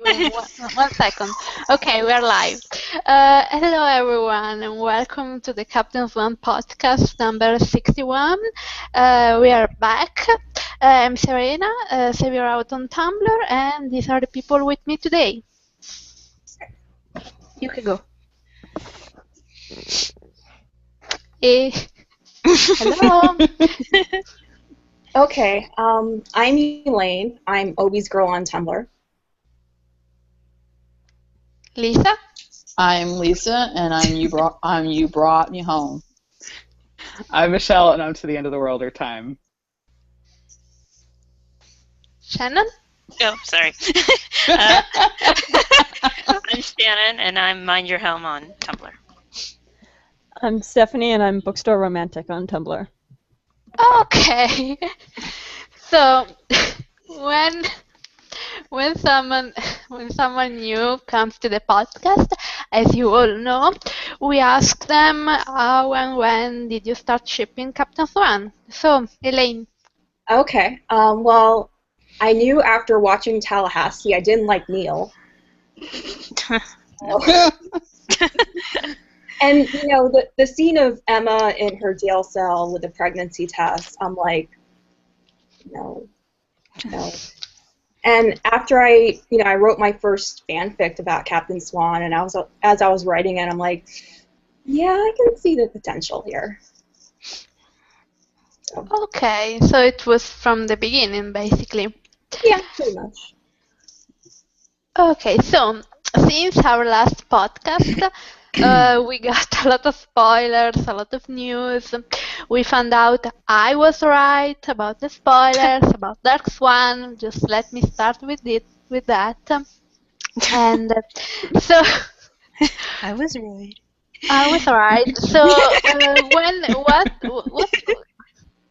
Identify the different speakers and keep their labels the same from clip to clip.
Speaker 1: One second. Okay, we're live. Hello, everyone, and welcome to the Captain Swan podcast number 61. We are back. I'm Serena, Savior out on Tumblr, and these are the people with me today. You can go. Hello.
Speaker 2: Okay, I'm Elaine. I'm Obi's girl on Tumblr.
Speaker 1: Lisa?
Speaker 3: I'm Lisa, and you brought me home.
Speaker 4: I'm Michelle, and I'm to the end of the world or time.
Speaker 1: Shannon?
Speaker 5: Oh, sorry. I'm Shannon, and I'm Mind Your Helm on Tumblr.
Speaker 6: I'm Stephanie, and I'm Bookstore Romantic on Tumblr.
Speaker 1: Okay. So when someone new comes to the podcast, as you all know, we ask them how and when did you start shipping Captain Swan. So, Elaine.
Speaker 2: Okay, well, I knew after watching Tallahassee I didn't like Neil. And, you know, the scene of Emma in her jail cell with the pregnancy test, I'm like, no. And after I wrote my first fanfic about Captain Swan, and as I was writing it, I'm like, yeah, I can see the potential here. So.
Speaker 1: Okay, so it was from the beginning, basically.
Speaker 2: Yeah, pretty much.
Speaker 1: Okay, so since our last podcast, we got a lot of spoilers, a lot of news. We found out I was right about the spoilers, about Dark Swan. Just let me start with that. And so
Speaker 5: I was right.
Speaker 1: I was right. So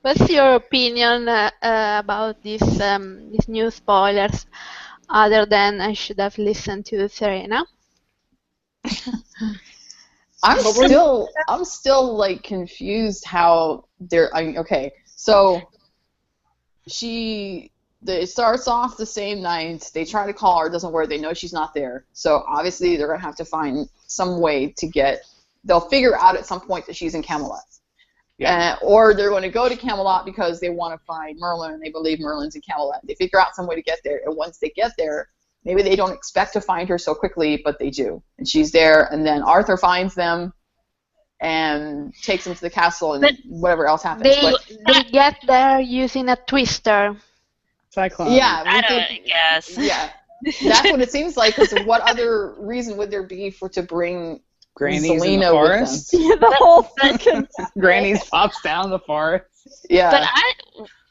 Speaker 1: what's your opinion about these new spoilers? Other than I should have listened to Serena.
Speaker 3: I'm still like confused how okay, so it starts off the same night. They try to call her, it doesn't work. They know she's not there. So obviously they're gonna have to find some way they'll figure out at some point that she's in Camelot. Yeah. Or they're going to go to Camelot because they want to find Merlin and they believe Merlin's in Camelot. They figure out some way to get there, and once they get there, maybe they don't expect to find her so quickly, but they do. And she's there, and then Arthur finds them and takes them to the castle, and whatever else happens.
Speaker 1: They get there using a twister.
Speaker 4: Cyclone.
Speaker 3: Yeah.
Speaker 5: I guess.
Speaker 3: Yeah. That's what it seems like, because what other reason would there be to bring
Speaker 4: Granny's
Speaker 3: Zelina
Speaker 4: in the forest?
Speaker 6: Yeah, the whole thing.
Speaker 4: Granny's pops down the forest.
Speaker 3: Yeah.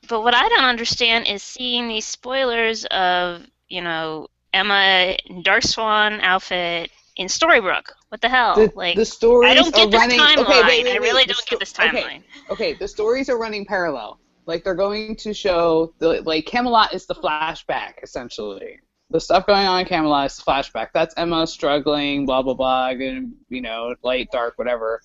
Speaker 5: But what I don't understand is seeing these spoilers of, Emma in Dark Swan outfit in Storybrooke. What the hell?
Speaker 4: The stories
Speaker 5: I don't get this
Speaker 4: running,
Speaker 5: timeline.
Speaker 4: Okay, wait,
Speaker 5: I really don't get this timeline.
Speaker 4: Okay, the stories are running parallel. Like, they're going to show Camelot is the flashback, essentially. The stuff going on in Camelot is the flashback. That's Emma struggling, blah blah blah, light, dark, whatever.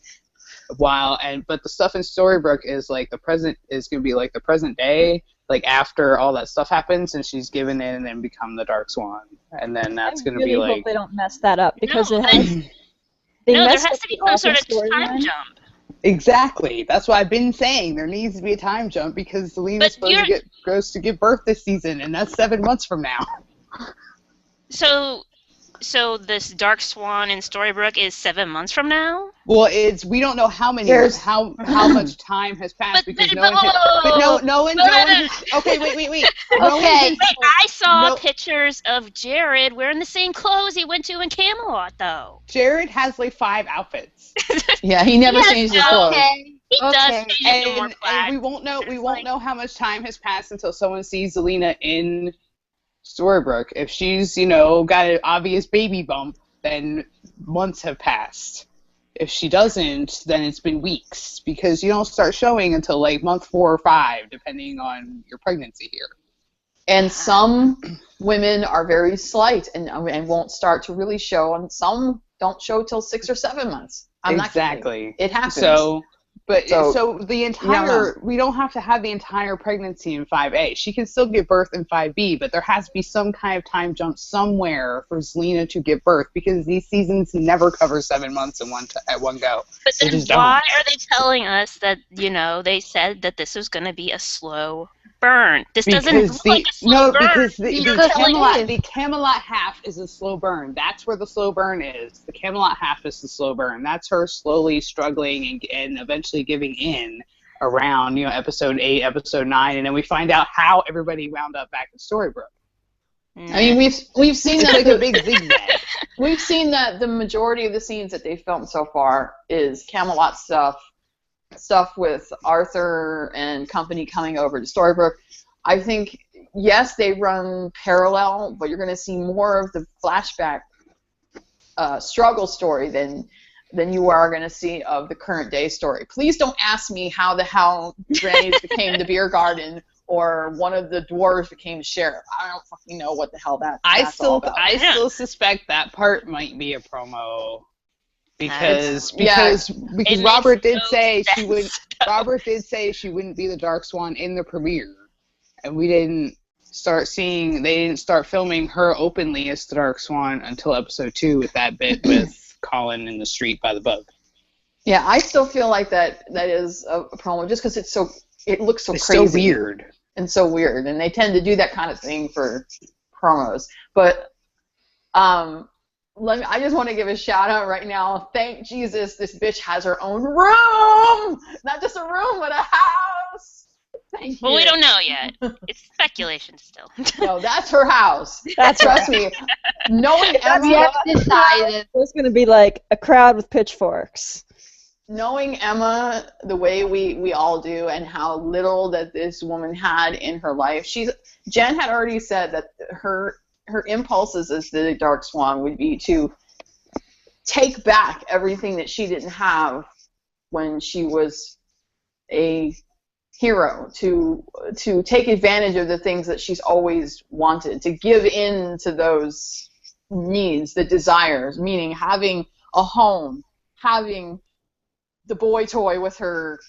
Speaker 4: But the stuff in Storybrooke is like the present is gonna be like the present day, like after all that stuff happens, and she's given in and then become the Dark Swan, and then that's gonna be like.
Speaker 6: I hope they don't mess that up because
Speaker 5: there has to be some sort of time jump.
Speaker 4: Exactly. That's what I've been saying. There needs to be a time jump because Selena's goes to give birth this season, and that's 7 months from now.
Speaker 5: So this Dark Swan in Storybrooke is 7 months from now?
Speaker 4: Well, we don't know how many years, how much time has passed because no one. Okay, wait.
Speaker 5: Okay. I saw pictures of Jared wearing the same clothes he went to in Camelot, though.
Speaker 4: Jared has like 5 outfits.
Speaker 3: Yeah, he never changes his clothes.
Speaker 5: He does change it to more black.
Speaker 4: And we won't know how much time has passed until someone sees Zelina in Storybrooke. If she's, got an obvious baby bump, then months have passed. If she doesn't, then it's been weeks, because you don't start showing until like month 4 or 5, depending on your pregnancy here.
Speaker 3: And some women are very slight and won't start to really show, and some don't show till 6 or 7 months. I'm not kidding.
Speaker 4: Exactly.
Speaker 3: It happens.
Speaker 4: So But
Speaker 3: So,
Speaker 4: so the entire, we don't have to have the entire pregnancy in 5A. She can still give birth in 5B, but there has to be some kind of time jump somewhere for Zelena to give birth, because these seasons never cover 7 months at one go.
Speaker 5: But
Speaker 4: They
Speaker 5: then
Speaker 4: just don't.
Speaker 5: why are they telling us that, they said that this was going to be a slow burn? This doesn't look like a slow burn.
Speaker 4: Because
Speaker 1: Because
Speaker 4: the Camelot half is a slow burn. That's where the slow burn is. The Camelot half is the slow burn. That's her slowly struggling and eventually giving in around, episode 8, episode 9, and then we find out how everybody wound up back in Storybrooke.
Speaker 3: I mean, we've seen
Speaker 4: It's
Speaker 3: that
Speaker 4: like a big zigzag.
Speaker 3: we've seen that the majority of the scenes that they filmed so far is Camelot stuff with Arthur and company coming over to Storybrooke. I think, yes, they run parallel, but you're going to see more of the flashback struggle story than you are going to see of the current day story. Please don't ask me how the hell Granny's became the beer garden or one of the dwarves became sheriff. I don't fucking know what the hell that's all about.
Speaker 4: I still suspect that part might be a promo. Because Robert did say she would. Robert did say she wouldn't be the Dark Swan in the premiere, and we didn't start seeing. They didn't start filming her openly as the Dark Swan until episode 2 with that bit with Colin in the street by the bug.
Speaker 3: Yeah, I still feel like that is a promo just because it looks so
Speaker 4: it's
Speaker 3: crazy.
Speaker 4: So weird.
Speaker 3: And so weird, and they tend to do that kind of thing for promos. But I just want to give a shout out right now. Thank Jesus, this bitch has her own room. Not just a room, but a house. Thank you.
Speaker 5: Well, we don't know yet. It's speculation still.
Speaker 3: No, that's her house. Trust me. Knowing
Speaker 1: we
Speaker 3: Emma,
Speaker 1: have decided.
Speaker 6: There's going to be like a crowd with pitchforks.
Speaker 3: Knowing Emma the way we all do, and how little that this woman had in her life, Jen had already said that her impulses as the Dark Swan would be to take back everything that she didn't have when she was a hero, to take advantage of the things that she's always wanted, to give in to those needs, the desires, meaning having a home, having the boy toy with her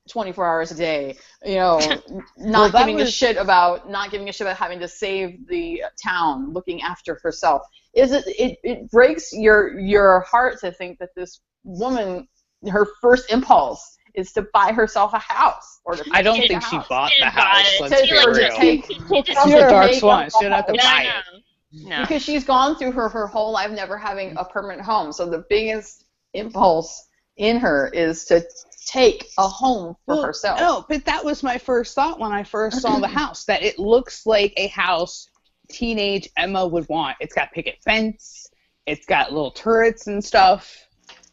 Speaker 3: 24 hours a day, not giving a shit about having to save the town, looking after herself. It breaks your heart to think that this woman, her first impulse is to buy herself a house, or to
Speaker 4: I don't think she bought the house.
Speaker 3: Let's be real.
Speaker 4: She's a Dark Swan. She didn't have to buy it.
Speaker 5: No.
Speaker 3: Because she's gone through her whole life never having a permanent home. So the biggest impulse in her is to take a home for herself.
Speaker 4: No, but that was my first thought when I first saw the house, that it looks like a house teenage Emma would want. It's got picket fence, it's got little turrets and stuff,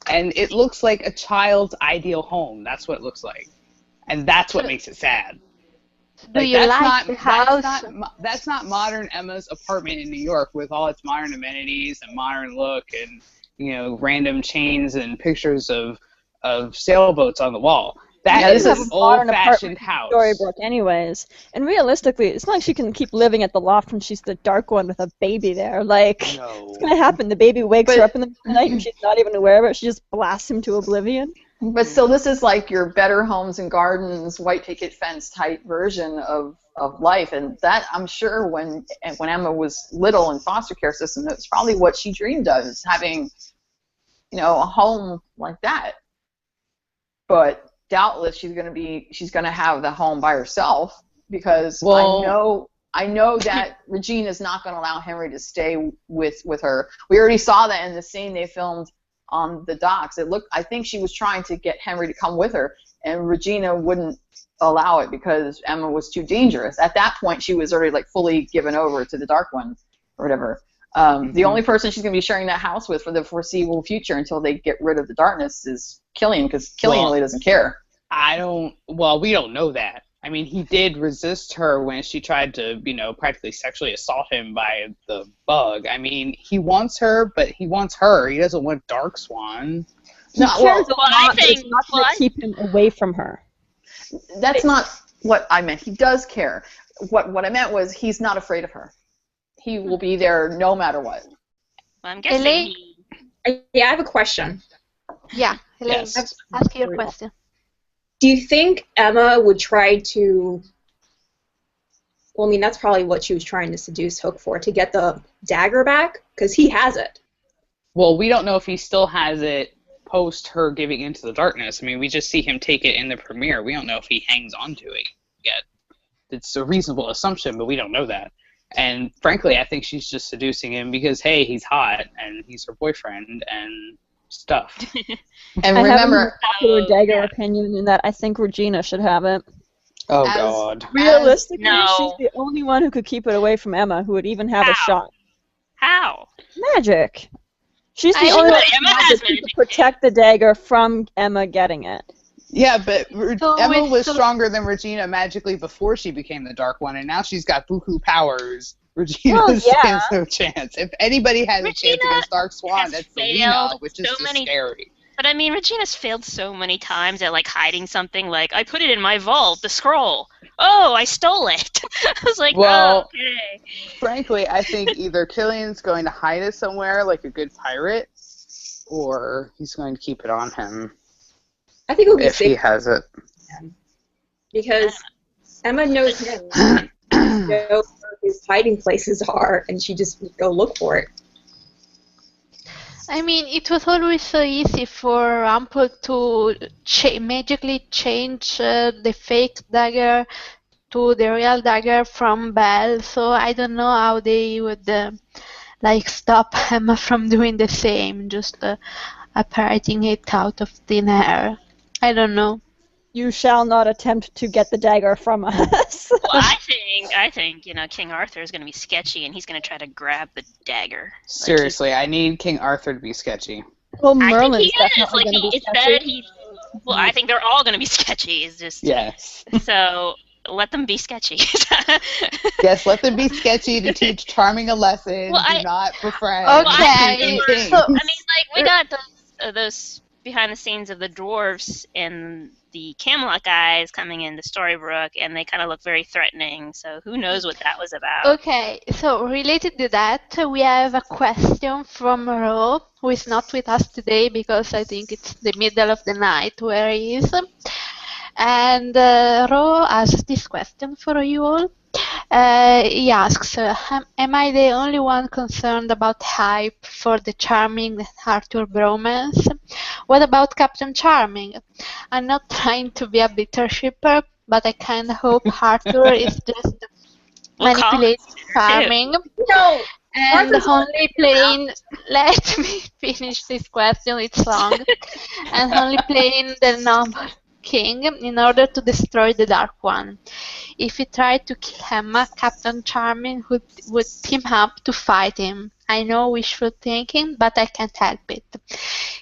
Speaker 4: and it looks like a child's ideal home. That's what it looks like. And that's what makes it sad.
Speaker 1: Do you like the house?
Speaker 4: That's not modern Emma's apartment in New York with all its modern amenities and modern look and random chains and pictures of sailboats on the wall. That is an old-fashioned house.
Speaker 6: Storybrooke, anyways. And realistically, it's not like she can keep living at the loft when she's the Dark One with a baby there. Like, it's gonna happen. The baby wakes her up in the middle of the night and she's not even aware of it. She just blasts him to oblivion.
Speaker 3: But still, this is like your Better Homes and Gardens, white picket fence type version of life, and that, I'm sure, when Emma was little in foster care system, that's probably what she dreamed of, is having, a home like that. But doubtless she's gonna have the home by herself, because I know that Regina's not gonna allow Henry to stay with her. We already saw that in the scene they filmed on the docks. I think she was trying to get Henry to come with her, and Regina wouldn't allow it because Emma was too dangerous. At that point, she was already fully given over to the Dark One or whatever. The only person she's going to be sharing that house with for the foreseeable future until they get rid of the darkness is Killian, because Killian really doesn't care.
Speaker 4: We don't know that. I mean, he did resist her when she tried to, practically sexually assault him by the bug. I mean, he wants her, but he wants her. He doesn't want Dark Swan.
Speaker 6: He cares a lot, but it's not going to keep him away from her.
Speaker 3: That's not what I meant. He does care. What I meant was he's not afraid of her. He will be there no matter what.
Speaker 5: Well, I'm guessing
Speaker 2: Yeah, I have a question.
Speaker 1: Yeah, Elaine,
Speaker 4: Yes.
Speaker 1: ask your question.
Speaker 2: Do you think Emma would try to? Well, I mean, that's probably what she was trying to seduce Hook for, to get the dagger back, because he has it.
Speaker 4: Well, we don't know if he still has it post her giving Into the Darkness. I mean, we just see him take it in the premiere. We don't know if he hangs on to it yet. It's a reasonable assumption, but we don't know that. And frankly, I think she's just seducing him because, hey, he's hot and he's her boyfriend and stuff.
Speaker 3: And
Speaker 6: I have a
Speaker 3: remember,
Speaker 6: popular dagger opinion in that I think Regina should have it.
Speaker 4: Oh,
Speaker 3: As-
Speaker 4: God.
Speaker 6: Realistically,
Speaker 5: No.
Speaker 6: she's the only one who could keep it away from Emma, who would even have a
Speaker 5: How?
Speaker 6: shot.
Speaker 5: How?
Speaker 6: Magic. She's the
Speaker 1: I
Speaker 6: only
Speaker 1: know
Speaker 6: one
Speaker 5: Emma
Speaker 6: who
Speaker 5: has
Speaker 6: could
Speaker 5: magic.
Speaker 6: protect the dagger from Emma getting it.
Speaker 4: Yeah, but
Speaker 1: So
Speaker 4: Emma
Speaker 1: we
Speaker 4: was
Speaker 1: still-
Speaker 4: stronger than Regina magically before she became the Dark One, and now she's got buku powers. Regina
Speaker 6: Well, yeah.
Speaker 4: stands no chance. If anybody has a chance
Speaker 5: Regina
Speaker 4: against Dark Swan,
Speaker 5: has
Speaker 4: that's Selena,
Speaker 5: failed
Speaker 4: which is
Speaker 5: so
Speaker 4: just
Speaker 5: many-
Speaker 4: scary.
Speaker 5: But I mean, Regina's failed so many times at like hiding something. Like, I put it in my vault, the scroll. Oh, I stole it. I was like,
Speaker 4: Well,
Speaker 5: oh, okay.
Speaker 4: Frankly, I think either Killian's going to hide it somewhere like a good pirate, or he's going to keep it on him
Speaker 2: I think it would be
Speaker 4: if he
Speaker 2: safe
Speaker 4: has it.
Speaker 2: because Emma knows him, knows where his hiding places are, and she just would go look for it.
Speaker 1: I mean, it was always so easy for Rumpel to magically change the fake dagger to the real dagger from Belle, so I don't know how they would like stop Emma from doing the same, just apparating it out of thin air. I don't know.
Speaker 6: You shall not attempt to get the dagger from us.
Speaker 5: Well, I think, King Arthur is going to be sketchy, and he's going to try to grab the dagger.
Speaker 4: Seriously, I need King Arthur to be sketchy.
Speaker 6: Well,
Speaker 5: I think
Speaker 6: Merlin's
Speaker 5: he is.
Speaker 6: definitely
Speaker 5: Like,
Speaker 6: going to be
Speaker 5: it's
Speaker 6: sketchy.
Speaker 5: that he. Well, I think they're all going to be sketchy. It's just
Speaker 4: Yes.
Speaker 5: so let them be sketchy.
Speaker 4: Yes, let them be sketchy to teach Charming a lesson.
Speaker 5: Well,
Speaker 4: Do not befriend.
Speaker 1: Okay,
Speaker 4: Kings.
Speaker 1: so
Speaker 5: I mean, like, we got those behind the scenes of the dwarves and the Camelot guys coming into Storybrooke, and they kind of look very threatening. So who knows what that was about?
Speaker 1: Okay, so related to that, we have a question from Ro, who is not with us today because I think it's the middle of the night where he is. And Ro asks this question for you all. He asks, am I the only one concerned about hype for the Charming Arthur bromance? What about Captain Charming? I'm not trying to be a bitter shipper, but I kind of hope Arthur is just
Speaker 5: We'll call
Speaker 1: manipulating
Speaker 5: it
Speaker 1: Charming
Speaker 2: No,
Speaker 1: and
Speaker 2: Arthur's
Speaker 1: only playing. Let me finish this question, it's long. And only playing the noble king in order to destroy the Dark One. If he tried to kill Emma, Captain Charming would team up to fight him. I know wishful thinking, but I can't help it.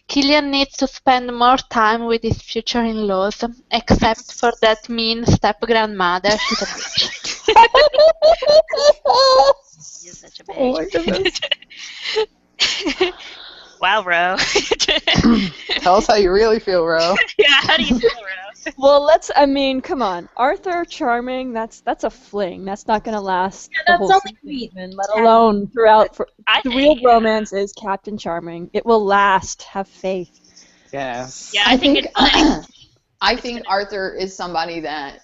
Speaker 1: Killian needs to spend more time with his future in-laws, except for that mean step-grandmother. She's a bitch.
Speaker 5: You're such a
Speaker 6: Oh my
Speaker 5: bitch. Wow, Ro.
Speaker 4: Tell us how you really feel, Ro.
Speaker 5: Yeah, how do you feel, Ro?
Speaker 6: Well, come on. Arthur Charming, that's a fling. That's not going to last the
Speaker 2: that's
Speaker 6: whole
Speaker 2: only
Speaker 6: season, let alone throughout.
Speaker 5: I
Speaker 6: The real
Speaker 5: think,
Speaker 6: romance is Captain Charming. It will last. Have faith.
Speaker 4: Yes.
Speaker 5: yeah, I think it's like,
Speaker 3: I think Arthur is somebody that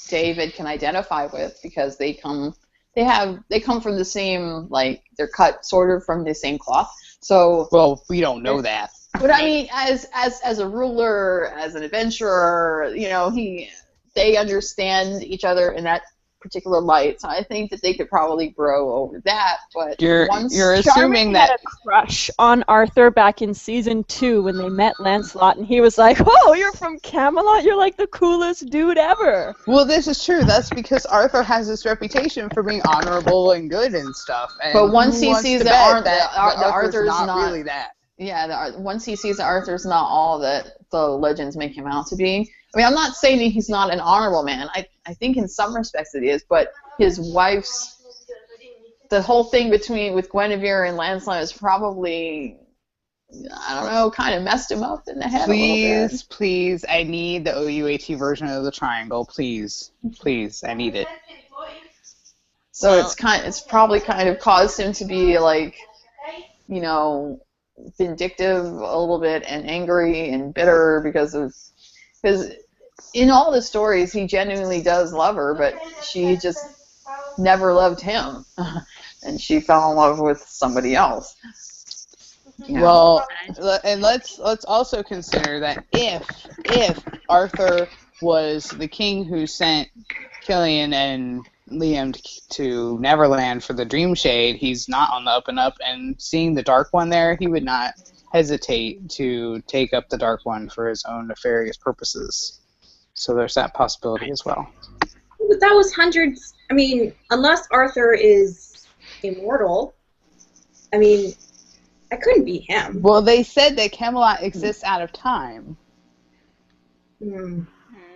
Speaker 3: David can identify with because they come from the same, like, they're cut sort of from the same cloth. So,
Speaker 4: Well, we don't know that.
Speaker 3: but I mean, as a ruler, as an adventurer, they understand each other in that particular light. So I think that they could probably grow over that. But
Speaker 4: You're
Speaker 3: once
Speaker 4: assuming
Speaker 6: Charming
Speaker 4: that
Speaker 6: had a crush on Arthur back in season 2 when they met Lancelot, and he was like, "Oh, you're from Camelot. You're like the coolest dude ever."
Speaker 4: Well, this is true. That's because Arthur has this reputation for being honorable and good and stuff. And
Speaker 3: But once
Speaker 4: who
Speaker 3: he
Speaker 4: wants
Speaker 3: sees
Speaker 4: to
Speaker 3: that
Speaker 4: bet
Speaker 3: Arthur's
Speaker 4: not
Speaker 3: not-
Speaker 4: really that.
Speaker 3: Yeah, once he sees that Arthur's not all that the legends make him out to be. I mean, I'm not saying that he's not an honorable man. I think in some respects it is, but his wife's, the whole thing with Guinevere and Lancelot is probably, I don't know, kind of messed him up in the head a little bit.
Speaker 4: Please, I need the OUAT version of the triangle. Please, I need it.
Speaker 3: So
Speaker 5: Well-
Speaker 3: it's probably kind of caused him to be like, vindictive a little bit and angry and bitter because Because in all the stories, he genuinely does love her, but she just never loved him. And she fell in love with somebody else. You know?
Speaker 4: Well, and let's also consider that if Arthur was the king who sent Killian and Liam to Neverland for the Dream Shade, he's not on the up and up, and seeing the Dark One there, he would not hesitate to take up the Dark One for his own nefarious purposes. So there's that possibility as well.
Speaker 2: But that was hundreds. I mean, unless Arthur is immortal, I mean, I couldn't be him.
Speaker 4: Well, they said that Camelot exists out of time.
Speaker 2: Mm.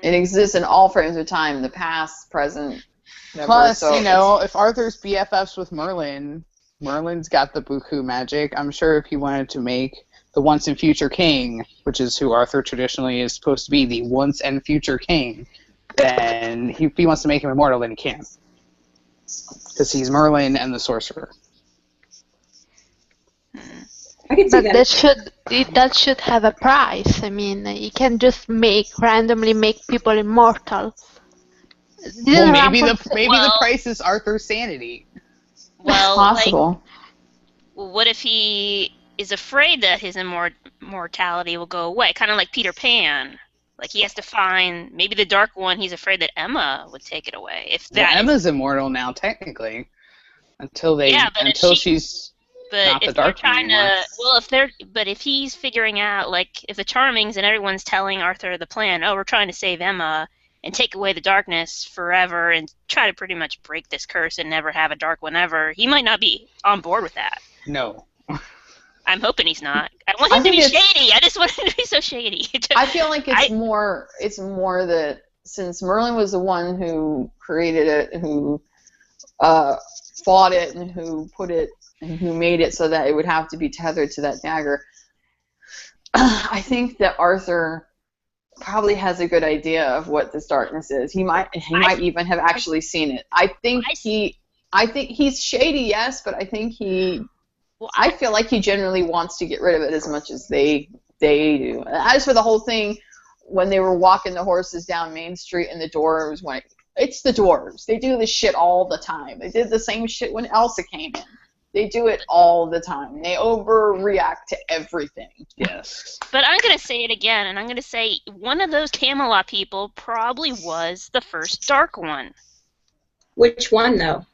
Speaker 3: It exists in all frames of time, the past, present, whatever.
Speaker 4: Plus,
Speaker 3: So
Speaker 4: you know, if Arthur's BFFs with Merlin, Merlin's got the buku magic. I'm sure if he wanted to make the once and future king, which is who Arthur traditionally is supposed to be, the once and future king, then if he wants to make him immortal, then he can. Because he's Merlin and the sorcerer.
Speaker 2: I can see
Speaker 1: But
Speaker 2: that.
Speaker 1: that should have a price. I mean, you can just randomly make people immortal.
Speaker 4: Well,
Speaker 1: Didn't
Speaker 4: maybe
Speaker 1: Rapunzel-
Speaker 4: the price is Arthur's sanity.
Speaker 5: Well,
Speaker 3: possible.
Speaker 5: Well, what if he is afraid that his immortality will go away? Kind of like Peter Pan. Like he has to find maybe the Dark One. He's afraid that Emma would take it away. If that
Speaker 4: Emma's immortal now, technically, until she's
Speaker 5: but
Speaker 4: not
Speaker 5: if
Speaker 4: the
Speaker 5: they're
Speaker 4: Dark One
Speaker 5: trying
Speaker 4: anymore.
Speaker 5: but if he's figuring out, like, if the Charmings and everyone's telling Arthur the plan, oh, we're trying to save Emma and take away the darkness forever and try to pretty much break this curse and never have a Dark One ever, he might not be on board with that.
Speaker 4: No.
Speaker 5: I'm hoping he's not. I want him to be shady. I just want him to be so shady.
Speaker 3: I feel like it's more that since Merlin was the one who created it, who fought it, and who put it, and who made it so that it would have to be tethered to that dagger, I think that Arthur probably has a good idea of what this darkness is. He might even have actually seen it. I think he's shady, yes, but I think I feel like he generally wants to get rid of it as much as they do. As for the whole thing, when they were walking the horses down Main Street and the dwarves went, it's the dwarves. They do this shit all the time. They did the same shit when Elsa came in. They do it all the time. They overreact to everything.
Speaker 4: Yes.
Speaker 5: But I'm going to say it again, and I'm going to say one of those Camelot people probably was the first Dark One.
Speaker 2: Which one, though?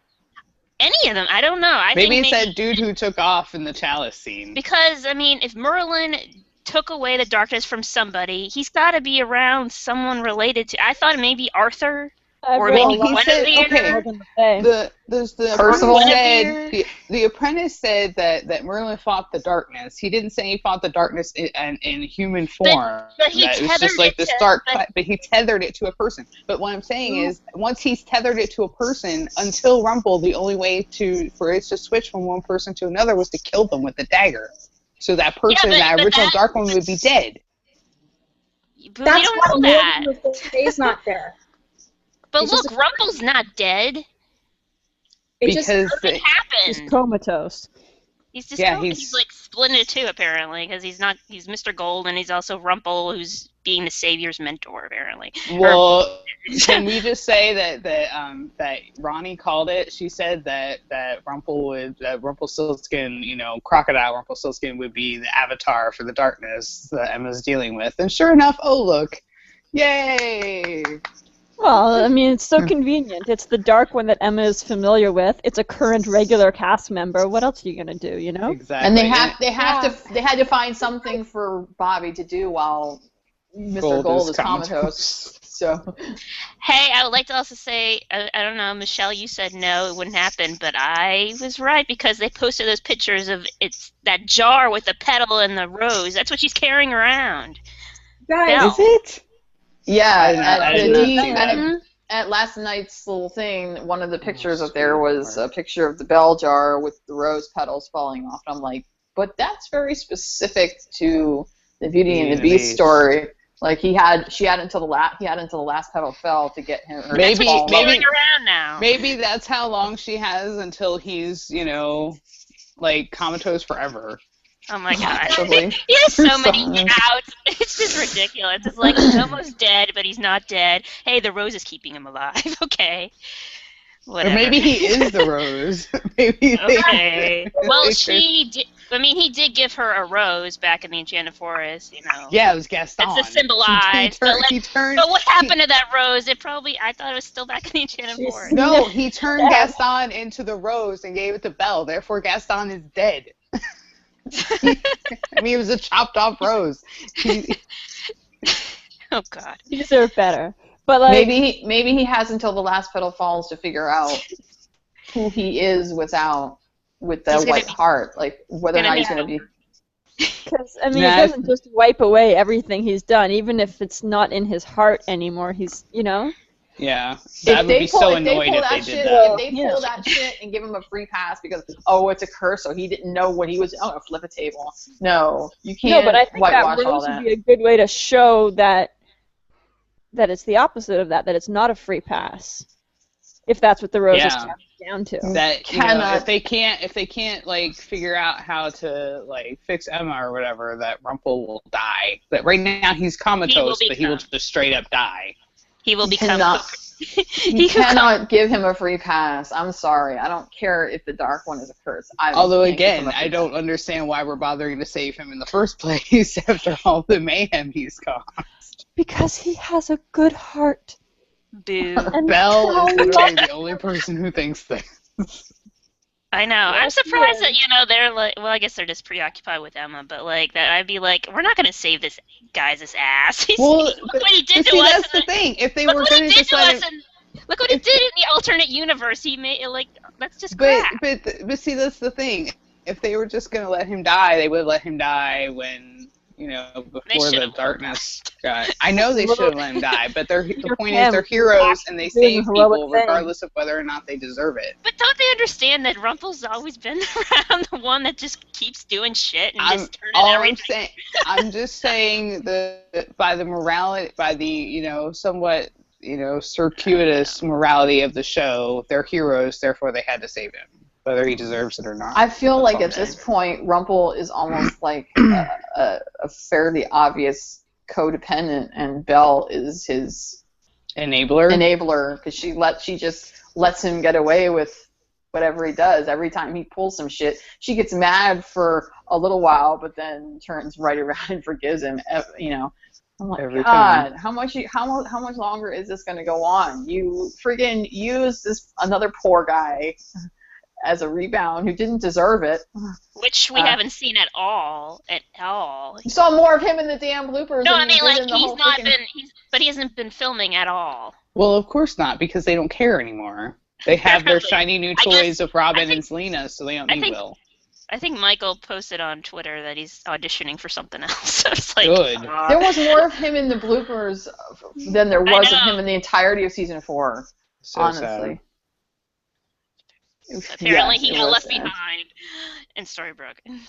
Speaker 5: Any of them. I don't know.
Speaker 4: Maybe it's that dude who took off in the chalice scene.
Speaker 5: Because, I mean, if Merlin took away the darkness from somebody, he's got to be around someone related to... I thought maybe Arthur... Or maybe
Speaker 4: the apprentice said that Merlin fought the darkness. He didn't say he fought the darkness in human form.
Speaker 5: But he
Speaker 4: that it was just like this dark, but he tethered it to a person. But what I'm saying is, once he's tethered it to a person, until Rumple, the only way for it to switch from one person to another was to kill them with the dagger. So that person, that original Dark One, would be dead.
Speaker 5: But that's we don't know that.
Speaker 2: He's not there.
Speaker 5: But look, Rumple's not dead.
Speaker 4: Because
Speaker 5: something happened.
Speaker 6: He's comatose.
Speaker 5: He's just he's like split into two apparently, because he's Mr. Gold and he's also Rumple, who's being the Savior's mentor apparently.
Speaker 4: Well, can we just say that Ronnie called it? She said that Rumpelstiltskin, crocodile Rumpelstiltskin would be the avatar for the darkness that Emma's dealing with, and sure enough, oh look, yay!
Speaker 6: Well, I mean, it's so convenient. It's the Dark One that Emma is familiar with. It's a current regular cast member. What else are you gonna do?
Speaker 4: Exactly.
Speaker 3: And they had to find something for Bobby to do while Mr. Gold is comatose. So,
Speaker 5: hey, I would like to also say, I don't know, Michelle, you said no, it wouldn't happen, but I was right, because they posted those pictures of that jar with the petal and the rose. That's what she's carrying around.
Speaker 2: Guys,
Speaker 4: is it?
Speaker 3: Yeah, at last night's little thing, one of the pictures up there was a picture of the bell jar with the rose petals falling off. And I'm like, but that's very specific to the Beauty and the Beast story. Like she had until the last petal fell to get him.
Speaker 5: Maybe around now.
Speaker 4: Maybe that's how long she has until he's like comatose forever.
Speaker 5: Oh my god.
Speaker 3: Possibly.
Speaker 5: He has so
Speaker 3: For
Speaker 5: many
Speaker 3: some reason.
Speaker 5: outs. It's just ridiculous. It's like he's almost dead, but he's not dead. Hey, the rose is keeping him alive. Okay.
Speaker 4: Or
Speaker 5: Whatever.
Speaker 4: maybe he is the rose. Maybe they.
Speaker 5: Okay. Well,
Speaker 4: they-
Speaker 5: she did. I mean, he did give her a rose back in the Enchanted Forest, you know.
Speaker 4: Yeah, it was Gaston.
Speaker 5: It's a symbolized. But, like,
Speaker 4: He turned.
Speaker 5: but what happened to that rose? It probably. I thought it was still back in the Enchanted
Speaker 6: She's-
Speaker 5: Forest.
Speaker 4: No, he turned Gaston into the rose and gave it to Belle. Therefore, Gaston is dead. I mean, he was a chopped off rose.
Speaker 5: Oh God.
Speaker 6: You deserve better. But like,
Speaker 3: Maybe he has until the last petal falls to figure out who he is with the
Speaker 5: He's gonna
Speaker 3: white
Speaker 5: be-
Speaker 3: heart, like whether or
Speaker 5: gonna
Speaker 3: not
Speaker 5: be-
Speaker 3: he's gonna be.
Speaker 6: because I mean,
Speaker 4: Nah,
Speaker 6: it doesn't just wipe away everything he's done, even if it's not in his heart anymore. He's, you know.
Speaker 4: Yeah, that would be so annoyed if they did that.
Speaker 3: If they pull that shit and give him a free pass because it's a curse, so he didn't know what he was. Oh, flip a table. No, you
Speaker 6: No,
Speaker 3: can't
Speaker 6: but I think that
Speaker 3: whitewash all
Speaker 6: rose would
Speaker 3: that.
Speaker 6: be a good way to show that it's the opposite of that it's not a free pass. If that's what the rose is
Speaker 4: Yeah.
Speaker 6: down to.
Speaker 4: That you know,
Speaker 3: Cannot-
Speaker 4: if they can't like figure out how to like fix Emma or whatever, that Rumpel will die. But right now he's comatose, but he will
Speaker 5: become-
Speaker 4: just straight up die.
Speaker 5: He will
Speaker 3: You
Speaker 5: become.
Speaker 3: cannot- You cannot give him a free pass. I'm sorry. I don't care if the Dark One is a curse.
Speaker 4: Although
Speaker 3: can't give him
Speaker 4: again,
Speaker 3: a free
Speaker 4: I don't
Speaker 3: pass.
Speaker 4: understand why we're bothering to save him in the first place after all the mayhem he's caused.
Speaker 6: Because he has a good heart.
Speaker 5: Boo.
Speaker 6: And
Speaker 4: Belle is
Speaker 6: so
Speaker 4: literally the only person who thinks this.
Speaker 5: I know. I'm
Speaker 6: Yes,
Speaker 5: surprised
Speaker 6: yes.
Speaker 5: that they're like. Well, I guess they're just preoccupied with Emma, but like that, I'd be like, we're not gonna save this guy's ass.
Speaker 4: Well,
Speaker 5: Look what he did
Speaker 4: but
Speaker 5: to
Speaker 4: see,
Speaker 5: us.
Speaker 4: that's the
Speaker 5: in
Speaker 4: thing. If they
Speaker 5: Look
Speaker 4: were
Speaker 5: what he
Speaker 4: going to
Speaker 5: did
Speaker 4: just
Speaker 5: to
Speaker 4: let
Speaker 5: us.
Speaker 4: him,
Speaker 5: Look what he did in the alternate universe. He made like that's just
Speaker 4: but
Speaker 5: crap.
Speaker 4: but see, that's the thing. If they were just going to let him die, they would let him die when before the
Speaker 5: should've.
Speaker 4: darkness got. I know they should have let him die, but the
Speaker 6: Peter
Speaker 4: point
Speaker 6: Pan
Speaker 4: is they're
Speaker 6: was
Speaker 4: heroes and they
Speaker 6: doing a
Speaker 4: save
Speaker 6: heroic
Speaker 4: people
Speaker 6: thing.
Speaker 4: regardless of whether or not they deserve it.
Speaker 5: But don't they understand that Rumpel's always been around, the one that just keeps doing shit and just turning
Speaker 4: All I'm
Speaker 5: everything?
Speaker 4: saying, I'm just saying by the morality, by the somewhat circuitous morality of the show, they're heroes, therefore they had to save him, whether he deserves it or not.
Speaker 3: I feel
Speaker 4: That's
Speaker 3: like
Speaker 4: all
Speaker 3: at
Speaker 4: I'm
Speaker 3: this
Speaker 4: saying.
Speaker 3: point, Rumpel is almost like a fairly obvious codependent, and Belle is his
Speaker 4: Enabler.
Speaker 3: enabler because she just lets him get away with whatever he does. Every time he pulls some shit, she gets mad for a little while, but then turns right around and forgives him. I'm like,
Speaker 4: Every
Speaker 3: God,
Speaker 4: time.
Speaker 3: how much longer is this going to go on? You friggin' use this another poor guy as a rebound who didn't deserve it.
Speaker 5: Which we haven't seen at all. At all.
Speaker 3: You saw more of him in the damn bloopers.
Speaker 5: No,
Speaker 3: than
Speaker 5: I
Speaker 3: you
Speaker 5: mean
Speaker 3: did
Speaker 5: like
Speaker 3: in the
Speaker 5: he's
Speaker 3: whole
Speaker 5: not
Speaker 3: frickin-
Speaker 5: been. But he hasn't been filming at all.
Speaker 4: Well, of course not, because they don't care anymore. They have their
Speaker 5: Apparently.
Speaker 4: shiny new
Speaker 5: I guess-
Speaker 4: toys of Robin
Speaker 5: I think-
Speaker 4: and Selena, so they don't
Speaker 5: I
Speaker 4: need
Speaker 5: think-
Speaker 4: Will.
Speaker 5: I think Michael posted on Twitter that he's auditioning for something else. So it's like,
Speaker 4: Good.
Speaker 3: There was more of him in the bloopers than there was of
Speaker 5: know.
Speaker 3: him in the entirety of season 4.
Speaker 4: So
Speaker 3: honestly.
Speaker 5: apparently
Speaker 3: Yes,
Speaker 5: he
Speaker 3: it
Speaker 5: got
Speaker 3: was
Speaker 5: left
Speaker 3: sad.
Speaker 5: behind in Storybrooke.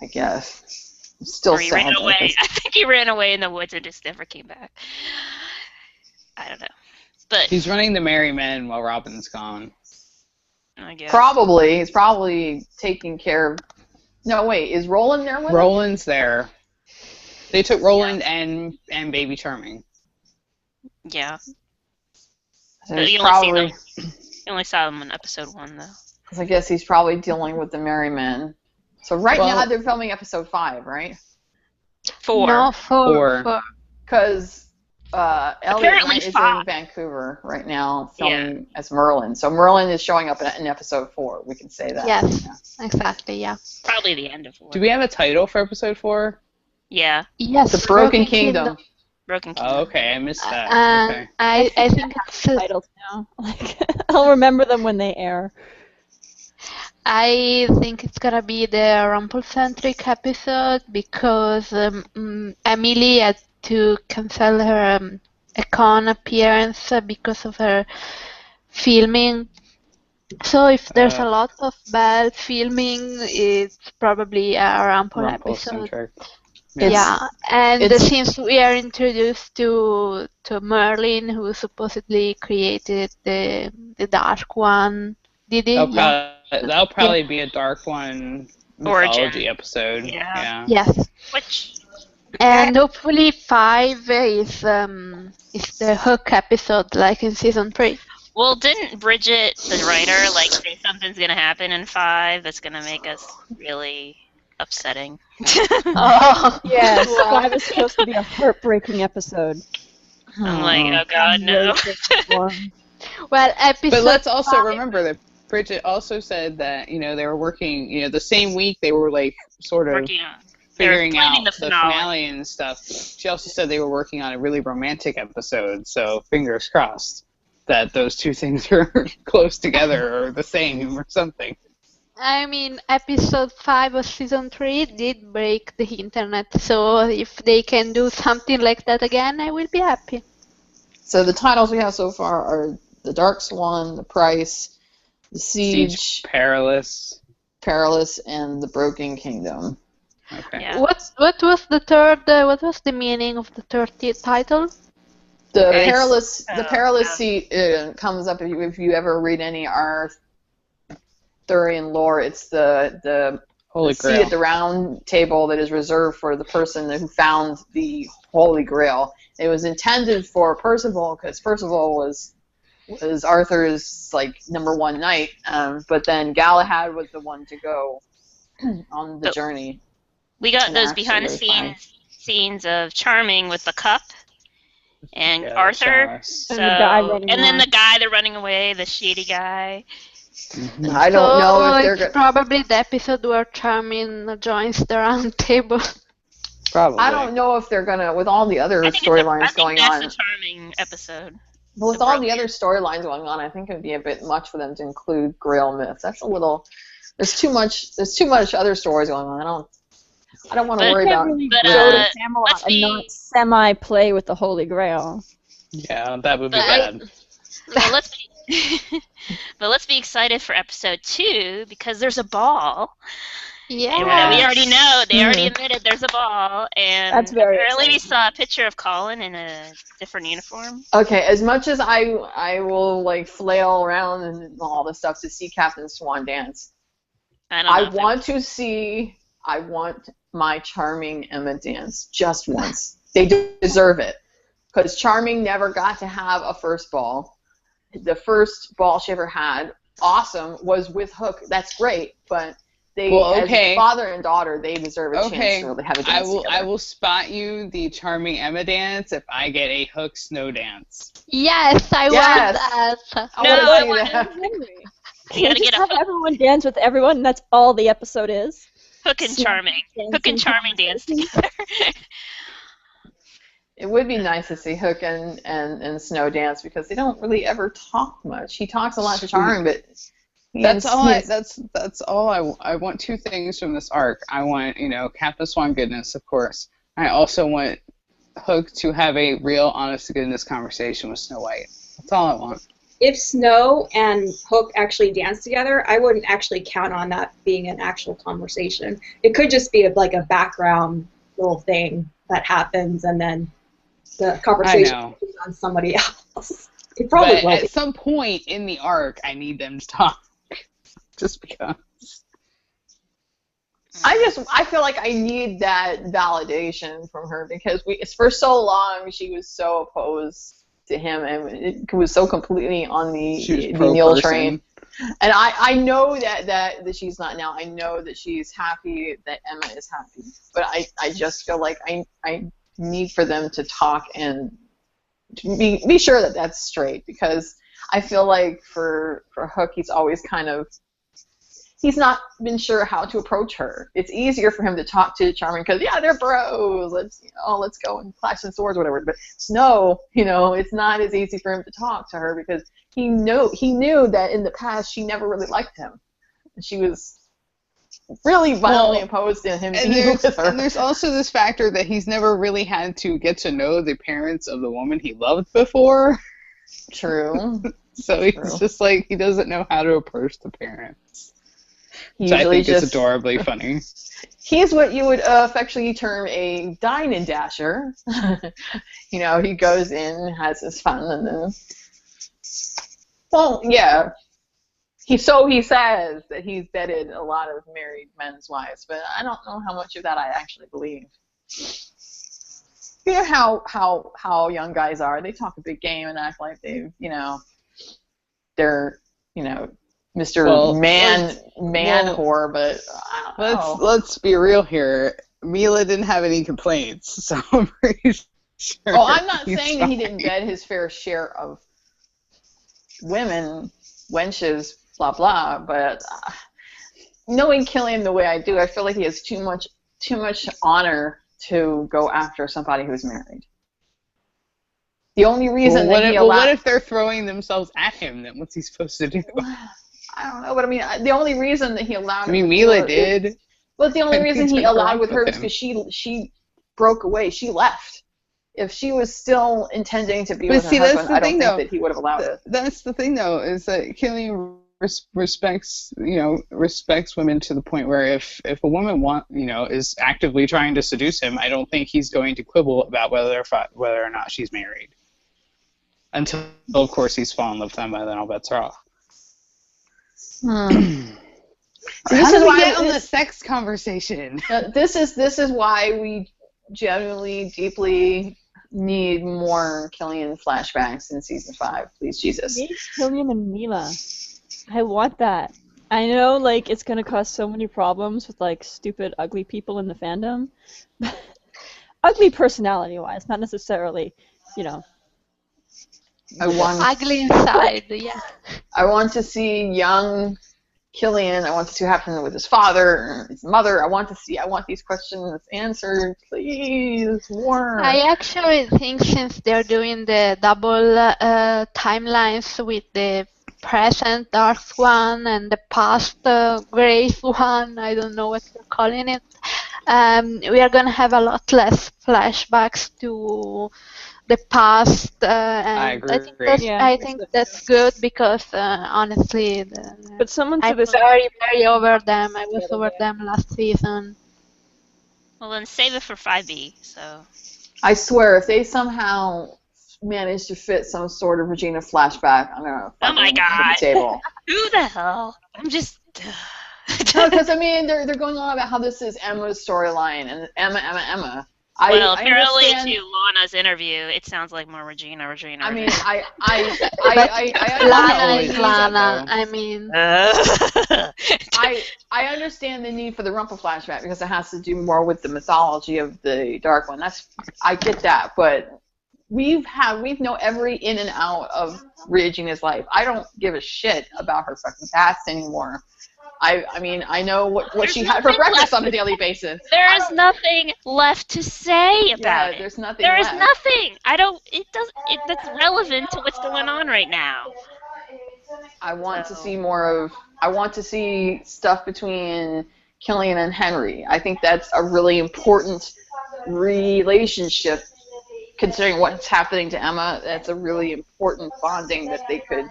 Speaker 3: I guess. Still
Speaker 5: Or he
Speaker 3: sad.
Speaker 5: ran
Speaker 3: though,
Speaker 5: away.
Speaker 3: 'cause-
Speaker 5: I think he ran away in the woods and just never came back. I don't know. But
Speaker 4: He's running the Merry Men while Robin's gone.
Speaker 5: I guess.
Speaker 3: Probably. He's probably taking care of... No, wait. Is Roland there with him?
Speaker 4: Roland's there. They took Roland and Baby Charming.
Speaker 5: Yeah.
Speaker 3: So
Speaker 5: But
Speaker 3: he's
Speaker 5: you only see
Speaker 3: probably...
Speaker 5: them. You only saw him in episode 1, though.
Speaker 3: 'cause I guess he's probably dealing with the Merry Men. So right
Speaker 4: Well-
Speaker 3: now they're filming episode 5, right?
Speaker 5: 4.
Speaker 1: No,
Speaker 4: Four.
Speaker 1: four.
Speaker 3: Because Elliot
Speaker 5: Apparently
Speaker 3: Knight is
Speaker 5: 5.
Speaker 3: in Vancouver right now filming as Merlin. So Merlin is showing up in episode 4. We can say that.
Speaker 1: Yes.
Speaker 3: Yeah.
Speaker 1: Exactly, yeah.
Speaker 5: Probably the end of 4.
Speaker 4: Do we have a title for episode 4?
Speaker 5: Yeah.
Speaker 1: Yes.
Speaker 3: The Broken Kingdom.
Speaker 5: Broken Kingdom.
Speaker 4: Oh, okay, I missed that.
Speaker 1: And
Speaker 4: Okay.
Speaker 1: I think it's
Speaker 6: Titles now. Like, I'll remember them when they air.
Speaker 1: I think it's gonna be the Rumple-centric episode because Emily had to cancel her Econ appearance because of her filming. So if there's a lot of bad filming, it's probably a Rumple episode.
Speaker 4: Rumple-centric.
Speaker 1: Yeah, and
Speaker 3: it's-
Speaker 1: since we are introduced to Merlin, who supposedly created the Dark One, did he? Yeah.
Speaker 4: That'll probably be a dark one mythology episode.
Speaker 5: Yeah.
Speaker 1: Yes.
Speaker 5: Which
Speaker 1: And hopefully 5 is the Hook episode, like in season 3.
Speaker 5: well, didn't Bridget, the writer, like say something's gonna happen in 5 that's gonna make us really upsetting?
Speaker 1: Oh,
Speaker 6: Yes,
Speaker 1: wow.
Speaker 6: 5 is supposed to be a heartbreaking episode.
Speaker 5: I'm like, oh god, no.
Speaker 1: Well, episode
Speaker 4: But let's also
Speaker 1: 5
Speaker 4: remember that Bridget also said that, they were working, the same week they were like sort of
Speaker 5: Working on. They were
Speaker 4: figuring
Speaker 5: planning
Speaker 4: out
Speaker 5: the finale.
Speaker 4: and stuff. She also said they were working on a really romantic episode, so fingers crossed that those two things are close together or the same or something.
Speaker 1: I mean, episode 5 of season 3 did break the internet, so if they can do something like that again, I will be happy.
Speaker 3: So the titles we have so far are The Dark Swan, The Price, The Siege,
Speaker 4: Perilous.
Speaker 3: and The Broken Kingdom.
Speaker 4: Okay.
Speaker 5: Yeah.
Speaker 1: What was the third? What was the meaning of the third title?
Speaker 3: The
Speaker 4: It's-
Speaker 3: Perilous Sea comes up if you ever read any Arthurian lore. It's the
Speaker 4: Holy
Speaker 3: seat
Speaker 4: Grail.
Speaker 3: at the round table that is reserved for the person who found the Holy Grail. It was intended for Percival because Percival was Arthur's like #1 knight, but then Galahad was the one to go on the journey.
Speaker 5: We got
Speaker 3: And
Speaker 5: those
Speaker 3: actually
Speaker 5: behind the
Speaker 3: really
Speaker 5: scenes of Charming with the cup and
Speaker 4: Yeah,
Speaker 5: Arthur.
Speaker 4: chalice.
Speaker 5: So,
Speaker 6: And the guy running
Speaker 5: and then
Speaker 6: away.
Speaker 5: the guy they're running away, the shady guy.
Speaker 4: Mhm.
Speaker 3: I don't know if they're
Speaker 1: it's probably the episode where Charming joins the round table.
Speaker 4: Probably.
Speaker 3: I don't know if they're gonna with all the other
Speaker 5: I think
Speaker 3: storylines going
Speaker 5: that's
Speaker 3: on.
Speaker 5: the Charming episode.
Speaker 3: But with
Speaker 5: the
Speaker 3: all the
Speaker 5: broken.
Speaker 3: other storylines going on, I think it would be a bit much for them to include Grail myth. That's a little. There's too much. There's too much other stories going on. I don't want to
Speaker 5: But-
Speaker 3: worry about.
Speaker 5: But
Speaker 6: Go to
Speaker 5: let's
Speaker 6: Camelot and
Speaker 5: be
Speaker 6: not semi-play with the Holy Grail.
Speaker 4: Yeah, that would be
Speaker 5: But-
Speaker 4: bad.
Speaker 5: but let's be but let's be excited for episode 2 because there's a ball. And we
Speaker 1: Yeah.
Speaker 5: already know they already
Speaker 3: Mhm.
Speaker 5: admitted there's a ball, and
Speaker 6: That's very
Speaker 5: apparently we
Speaker 6: exciting.
Speaker 5: saw a picture of Colin in a different uniform.
Speaker 3: Okay, as much as I will like flail around and all this stuff to see Captain Swan dance,
Speaker 5: I don't know.
Speaker 3: I
Speaker 5: if it-
Speaker 3: want my Charming Emma dance just once. They deserve it because Charming never got to have a first ball. The first ball she ever had, awesome, was with Hook. That's great, but they,
Speaker 4: Well, okay.
Speaker 3: as father and daughter, they deserve a chance
Speaker 4: Okay,
Speaker 3: to really have a
Speaker 4: I
Speaker 3: dance
Speaker 4: will
Speaker 3: together.
Speaker 4: spot you the Charming Emma dance if I get a Hook snow dance.
Speaker 1: Yes, I
Speaker 3: Yes.
Speaker 1: want that.
Speaker 3: I
Speaker 5: No,
Speaker 3: wanna
Speaker 5: I
Speaker 3: see
Speaker 5: want-
Speaker 3: that.
Speaker 5: You gotta
Speaker 6: Just
Speaker 5: get a
Speaker 6: have
Speaker 5: Hook,
Speaker 6: everyone dance with everyone, and that's all the episode is.
Speaker 5: Hook and Charming. Hook and Charming dance together.
Speaker 3: It would be nice to see Hook and Snow dance because they don't really ever talk much. He talks a lot to Charming, but
Speaker 4: That's all I want. Two things from this arc. I want, Captain Swan goodness, of course. I also want Hook to have a real honest to goodness conversation with Snow White. That's all I want.
Speaker 2: If Snow and Hook actually dance together, I wouldn't actually count on that being an actual conversation. It could just be like a background little thing that happens, and then the conversation
Speaker 4: know.
Speaker 2: is on somebody else. It probably
Speaker 4: But
Speaker 2: will be.
Speaker 4: at some point in the arc, I need them to talk. Just because.
Speaker 3: I feel like I need that validation from her because for so long she was so opposed to him and it was so completely on
Speaker 4: She was
Speaker 3: the
Speaker 4: pro
Speaker 3: Neil
Speaker 4: person.
Speaker 3: train. And I know that she's not now. I know that she's happy that Emma is happy. But I just feel like I need for them to talk and to be sure that that's straight because I feel like for Hook he's always he's not been sure how to approach her. It's easier for him to talk to Charming because they're bros. Let's go and clash some swords, whatever. But Snow, it's not as easy for him to talk to her because he knew that in the past she never really liked him. She was really violently opposed to him being with her.
Speaker 4: And there's also this factor that he's never really had to get to know the parents of the woman he loved before.
Speaker 3: True.
Speaker 4: So he's
Speaker 3: True.
Speaker 4: just like, he doesn't know how to approach the parents. Which I
Speaker 3: Usually
Speaker 4: think is adorably funny.
Speaker 3: He's what you would affectionately term a dine and dasher. He goes in, has his fun, and then, he says that he's dated a lot of married men's wives, but I don't know how much of that I actually believe. You know how young guys are. They talk a big game and act like they're Mr.
Speaker 4: Well,
Speaker 3: man whore, but I don't know.
Speaker 4: Let's be real here. Mila didn't have any complaints, so I'm pretty sure.
Speaker 3: Oh, I'm not saying
Speaker 4: fine.
Speaker 3: that he didn't get his fair share of women, wenches, blah blah, but knowing Killian the way I do, I feel like he has too much honor to go after somebody who's married. The only reason
Speaker 4: what if they're throwing themselves at him? Then what's he supposed to do?
Speaker 3: I don't know, but I mean, the only reason that he allowed.
Speaker 4: I mean, Mila did.
Speaker 3: Well, the only reason he allowed with her
Speaker 4: with
Speaker 3: is because she broke away. She left. If she was still intending to be with her husband, I don't think that he would have allowed it.
Speaker 4: That's the thing, though, is that Killian respects women to the point where if a woman is actively trying to seduce him, I don't think he's going to quibble about whether or not she's married. Until, of course, he's fallen in love with them, and then all bets are off. This is why we get on the sex conversation.
Speaker 3: This is why we genuinely, deeply need more Killian flashbacks in season 5. Please, Jesus.
Speaker 6: Killian and Mila. I want that. I know, like, it's gonna cause so many problems with, like, stupid, ugly people in the fandom. Ugly personality-wise, not necessarily,
Speaker 1: ugly inside, yeah.
Speaker 3: I want to see young Killian. I want to see what happened with his father, his mother. I want these questions answered, please. More.
Speaker 1: I actually think since they're doing the double timelines with the present Dark Swan and the past Grey Swan, I don't know what they're calling it, we are going to have a lot less flashbacks to the past, and
Speaker 4: I agree.
Speaker 1: I think that's good because honestly,
Speaker 6: but someone
Speaker 1: I'm very, very over them. I was over them last season.
Speaker 5: Well, then save it for 5B. So.
Speaker 3: I swear, if they somehow manage to fit some sort of Regina flashback, I'm gonna
Speaker 5: my God.
Speaker 3: the table.
Speaker 5: Who the hell? I'm just.
Speaker 3: No, because I mean, they're going on about how this is Emma's storyline and Emma.
Speaker 5: Well, apparently to Lana's interview, it sounds like more Regina.
Speaker 3: I mean, I
Speaker 1: Lana is Lana. I mean,
Speaker 3: I understand the need for the Rumple flashback because it has to do more with the mythology of the Dark One. I get that, but we know every in and out of Regina's life. I don't give a shit about her fucking past anymore. I mean, I know what she had for breakfast on a daily basis.
Speaker 5: There is nothing left to say about it.
Speaker 3: There's nothing.
Speaker 5: There is nothing. That's relevant to what's going on right now.
Speaker 3: I want to see more of. I want to see stuff between Killian and Henry. I think that's a really important relationship, considering what's happening to Emma. That's a really important bonding that they could.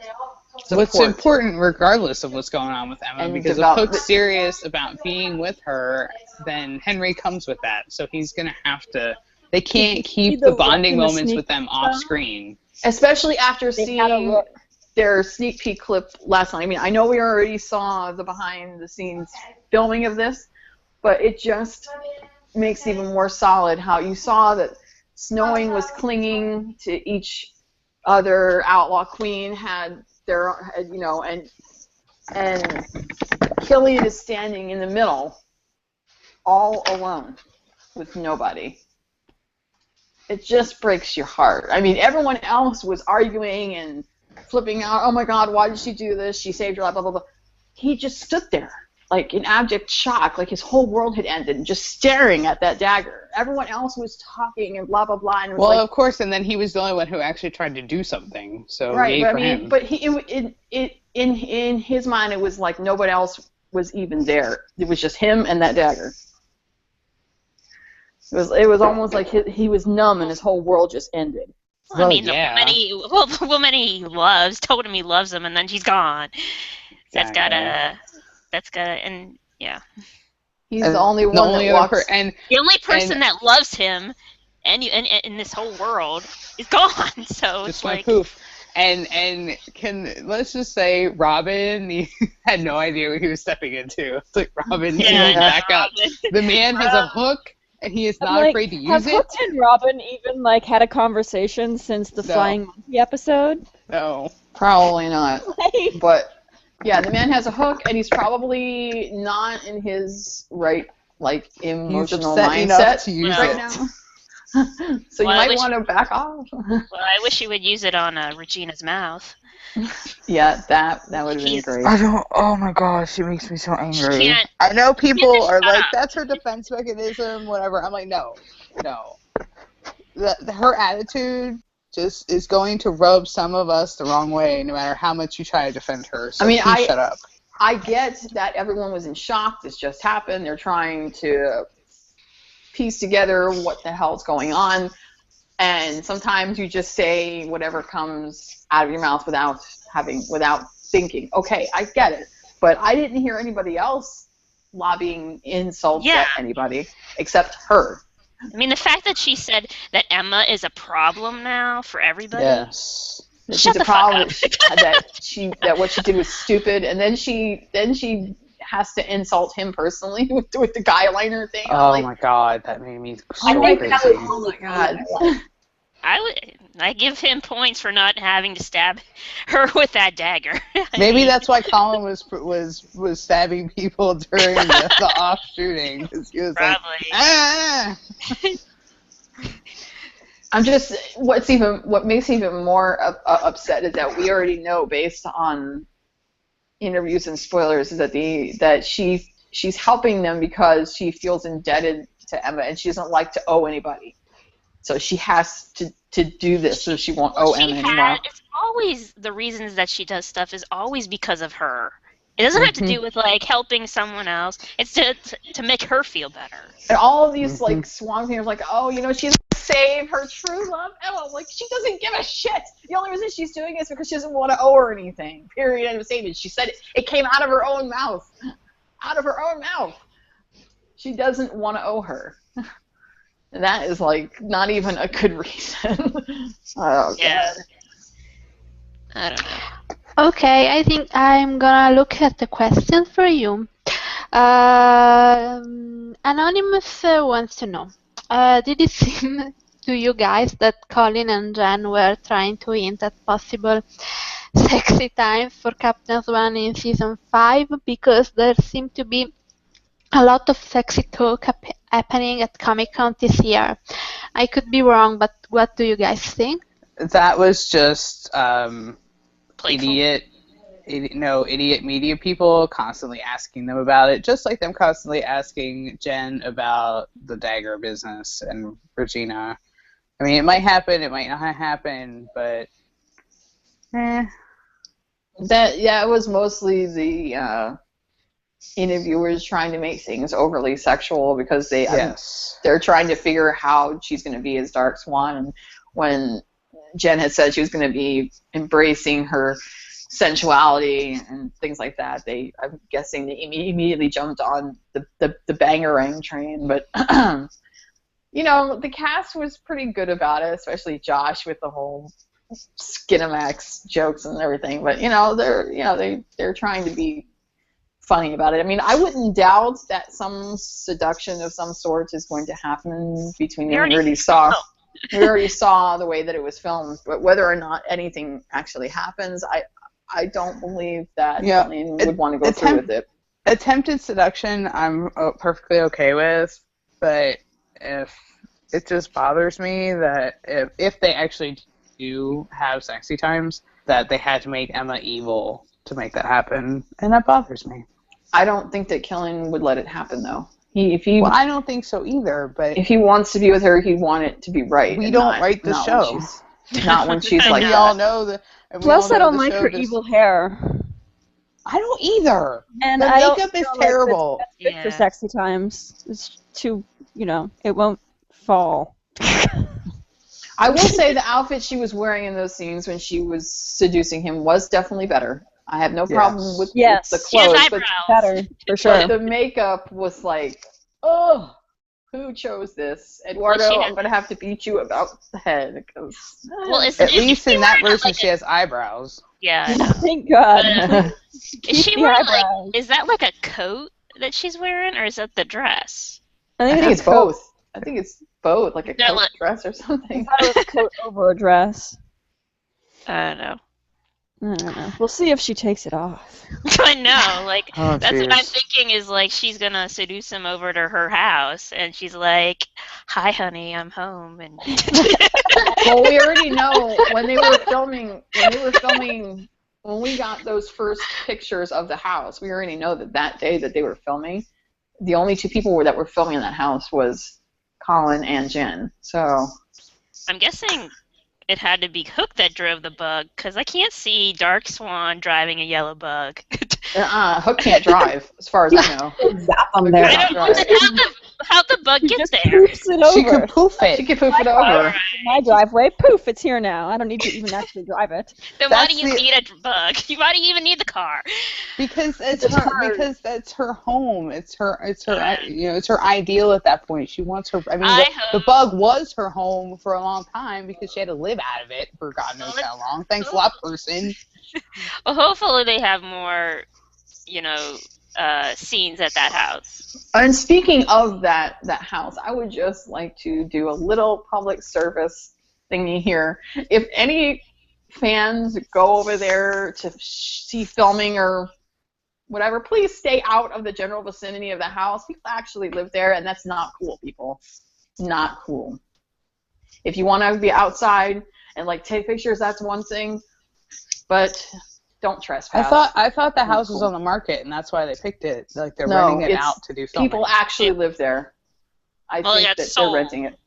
Speaker 4: What's important, regardless of what's going on with Emma,
Speaker 3: and
Speaker 4: because if Hook's serious about being with her, then Henry comes with that. So he's going to have to. They can't keep the bonding moments with them off screen.
Speaker 3: Especially after seeing their sneak peek clip last night. I mean, I know we already saw the behind-the-scenes filming of this, but it just makes even more solid how you saw that Snowing was clinging to each other. Outlaw Queen had their, and Killian is standing in the middle, all alone, with nobody. It just breaks your heart. I mean, everyone else was arguing and flipping out. Oh my God, why did she do this? She saved her life, blah, blah, blah. He just stood there, like in abject shock, like his whole world had ended, and just staring at that dagger. Everyone else was talking and blah, blah, blah. And
Speaker 4: well, of course, and then he was the only one who actually tried to do something. So
Speaker 3: right,
Speaker 4: but
Speaker 3: I mean, but in his mind, it was like nobody else was even there. It was just him and that dagger. It was almost like he was numb and his whole world just ended.
Speaker 5: Well, I mean, the woman he loves told him he loves him, and then she's gone.
Speaker 4: Exactly.
Speaker 5: That's gotta, and yeah.
Speaker 3: He's the only one that walks.
Speaker 5: The only person that loves him, and in this whole world, is gone. So
Speaker 4: just
Speaker 5: it's like
Speaker 4: poof. And let's just say Robin he had no idea what he was stepping into. It's like Robin,
Speaker 5: Yeah,
Speaker 4: back up.
Speaker 5: Robin.
Speaker 4: The man has a hook, and he is not afraid to use
Speaker 6: have
Speaker 4: it.
Speaker 6: Hook and Robin even had a conversation since the
Speaker 4: No.
Speaker 6: flying monkey episode?
Speaker 4: No.
Speaker 3: Probably not.
Speaker 6: Like,
Speaker 3: But yeah, the man has a hook, and he's probably not in his right, emotional
Speaker 4: upset enough
Speaker 3: mindset
Speaker 4: to use
Speaker 3: right
Speaker 4: it.
Speaker 3: now. So
Speaker 5: Well,
Speaker 3: you
Speaker 5: I
Speaker 3: might
Speaker 5: wish-
Speaker 3: want to back off.
Speaker 5: Well, I wish he would use it on Regina's mouth.
Speaker 3: Yeah, that would have been
Speaker 5: He's-
Speaker 3: great.
Speaker 4: I don't. Oh my gosh, it makes me so angry.
Speaker 5: can't-
Speaker 4: I know people
Speaker 5: just
Speaker 4: are
Speaker 5: shut
Speaker 4: like,
Speaker 5: up.
Speaker 4: that's her defense mechanism, whatever. I'm like, no. Her attitude just is going to rub some of us the wrong way, no matter how much you try to defend her. So please shut up.
Speaker 3: I get that everyone was in shock. This just happened. They're trying to piece together what the hell's going on. And sometimes you just say whatever comes out of your mouth without thinking. Okay, I get it. But I didn't hear anybody else lobbying insults at anybody except her.
Speaker 5: I mean, the fact that she said that Emma is a problem now for everybody.
Speaker 4: Yes.
Speaker 5: Shut the fuck up.
Speaker 3: that what she did was stupid, and then she has to insult him personally with the guy liner thing.
Speaker 4: Oh my god, that made me so crazy.
Speaker 3: Oh my god.
Speaker 5: I give him points for not having to stab her with that dagger.
Speaker 4: Maybe that's why Colin was stabbing people during the off shooting, because he was
Speaker 5: Probably.
Speaker 4: like, ah!
Speaker 3: I'm just what makes even more upset is that we already know based on interviews and spoilers is that she's helping them because she feels indebted to Emma and she doesn't like to owe anybody. So she has to do this so she won't owe Emma anymore.
Speaker 5: It's always the reasons that she does stuff is always because of her. It doesn't have to do with helping someone else. It's to make her feel better.
Speaker 3: And all of these Swan things she's save her true love Emma. She doesn't give a shit. The only reason she's doing it is because she doesn't want to owe her anything. Period. End of statement. She said it came out of her own mouth. Out of her own mouth. She doesn't want to owe her. And that is not even a good reason. Oh,
Speaker 5: Yeah.
Speaker 3: God.
Speaker 5: I don't know.
Speaker 1: Okay, I think I'm gonna look at the question for you. Anonymous wants to know, did it seem to you guys that Colin and Jen were trying to hint at possible sexy times for Captain Swan in season 5? Because there seemed to be a lot of sexy talk happening at Comic-Con this year. I could be wrong, but what do you guys think?
Speaker 4: That was just
Speaker 5: Playful.
Speaker 4: idiot media people constantly asking them about it, just like them constantly asking Jen about the dagger business and Regina. I mean, it might happen, it might not happen, but
Speaker 3: It was mostly the interviewers trying to make things overly sexual because they're trying to figure how she's going to be as Dark Swan. And when Jen had said she was going to be embracing her sensuality and things like that, I'm guessing they immediately jumped on the bangerang train. But the cast was pretty good about it, especially Josh with the whole Skinamax jokes and everything. But they're trying to be funny about it. I mean, I wouldn't doubt that some seduction of some sort is going to happen between them. We already saw the way that it was filmed, but whether or not anything actually happens, I don't believe that Colleen would want to go through with it.
Speaker 4: Attempted seduction, I'm perfectly okay with, but if it just bothers me that if they actually do have sexy times, that they had to make Emma evil to make that happen, and that bothers me.
Speaker 3: I don't think that Killian would let it happen, though.
Speaker 4: I don't think so either, but
Speaker 3: if he wants to be with her, he'd want it to be right.
Speaker 4: We don't write the show.
Speaker 3: Not when she's like
Speaker 4: we
Speaker 3: that.
Speaker 4: all know that.
Speaker 6: Plus, I don't like her evil hair.
Speaker 4: I don't either.
Speaker 6: And
Speaker 4: the
Speaker 6: I
Speaker 4: makeup is terrible.
Speaker 6: It's good for sexy times. It's too, it won't fall.
Speaker 3: I will say the outfit she was wearing in those scenes when she was seducing him was definitely better. I have no problem with the clothes,
Speaker 5: eyebrows.
Speaker 6: Better for sure.
Speaker 3: But the makeup was like, oh, who chose this? Eduardo,
Speaker 5: Well, she
Speaker 3: I'm going to have to beat you about the head. Because,
Speaker 5: Well, is
Speaker 4: At
Speaker 5: is
Speaker 4: least
Speaker 5: she
Speaker 4: in that
Speaker 5: wearing,
Speaker 4: version,
Speaker 5: like,
Speaker 4: she has eyebrows.
Speaker 5: yeah, I know.
Speaker 6: Thank God.
Speaker 5: But, is
Speaker 6: Keep
Speaker 5: she
Speaker 6: the
Speaker 5: wearing
Speaker 6: eyebrows.
Speaker 5: is that like a coat that she's wearing, or is that the dress?
Speaker 6: I
Speaker 3: I
Speaker 6: think
Speaker 3: think
Speaker 6: it's
Speaker 3: it's both. I think it's both, like a
Speaker 5: No,
Speaker 3: coat
Speaker 5: look.
Speaker 3: dress or
Speaker 6: I
Speaker 3: something.
Speaker 6: thought it was a coat over a dress.
Speaker 5: I don't know.
Speaker 6: I don't know. We'll see if she takes it off.
Speaker 5: I know, like
Speaker 4: Oh,
Speaker 5: that's what I'm
Speaker 4: jeez.
Speaker 5: thinking is like she's gonna seduce him over to her house, and she's like, "Hi, honey, I'm home." And
Speaker 3: Well, we already know when they were filming, when we got those first pictures of the house, we already know that day that they were filming, the only two people that were filming in that house was Colin and Jen. So
Speaker 5: I'm guessing it had to be Hook that drove the bug, because I can't see Dark Swan driving a yellow bug.
Speaker 3: Hook can't drive, as far as I know.
Speaker 2: Zap them there.
Speaker 5: I don't know how'd the bug
Speaker 6: She
Speaker 5: get
Speaker 6: just
Speaker 5: there.
Speaker 6: poofs it over.
Speaker 4: She could poof
Speaker 3: She
Speaker 4: it.
Speaker 3: could poof it over.
Speaker 6: My driveway, poof, it's here now. I don't need to even actually drive it.
Speaker 5: Then why do
Speaker 4: That's
Speaker 5: you
Speaker 4: the-
Speaker 5: need a bug? Why do you even need the car?
Speaker 4: Because it's
Speaker 6: It's
Speaker 4: her.
Speaker 6: hers.
Speaker 4: Because that's her home. It's her. It's her ideal at that point. She wants her. I mean,
Speaker 5: I
Speaker 4: the
Speaker 5: hope-
Speaker 4: bug was her home for a long time because she had to live out of it for God knows how long. Thanks a lot, person.
Speaker 5: Well, hopefully they have more, scenes at that house.
Speaker 3: And speaking of that house, I would just like to do a little public service thingy here. If any fans go over there to see filming or whatever, please stay out of the general vicinity of the house. People actually live there, and that's not cool, people. Not cool. If you want to be outside and like take pictures, that's one thing, but don't trespass.
Speaker 4: I thought the house was
Speaker 3: Cool.
Speaker 4: on the market, and that's why they picked it. Like they're
Speaker 3: No,
Speaker 4: renting it
Speaker 3: it's
Speaker 4: out to do filming.
Speaker 3: people actually live there. I
Speaker 5: Well, it
Speaker 3: think
Speaker 5: got
Speaker 3: that
Speaker 5: sold.
Speaker 3: they're renting it.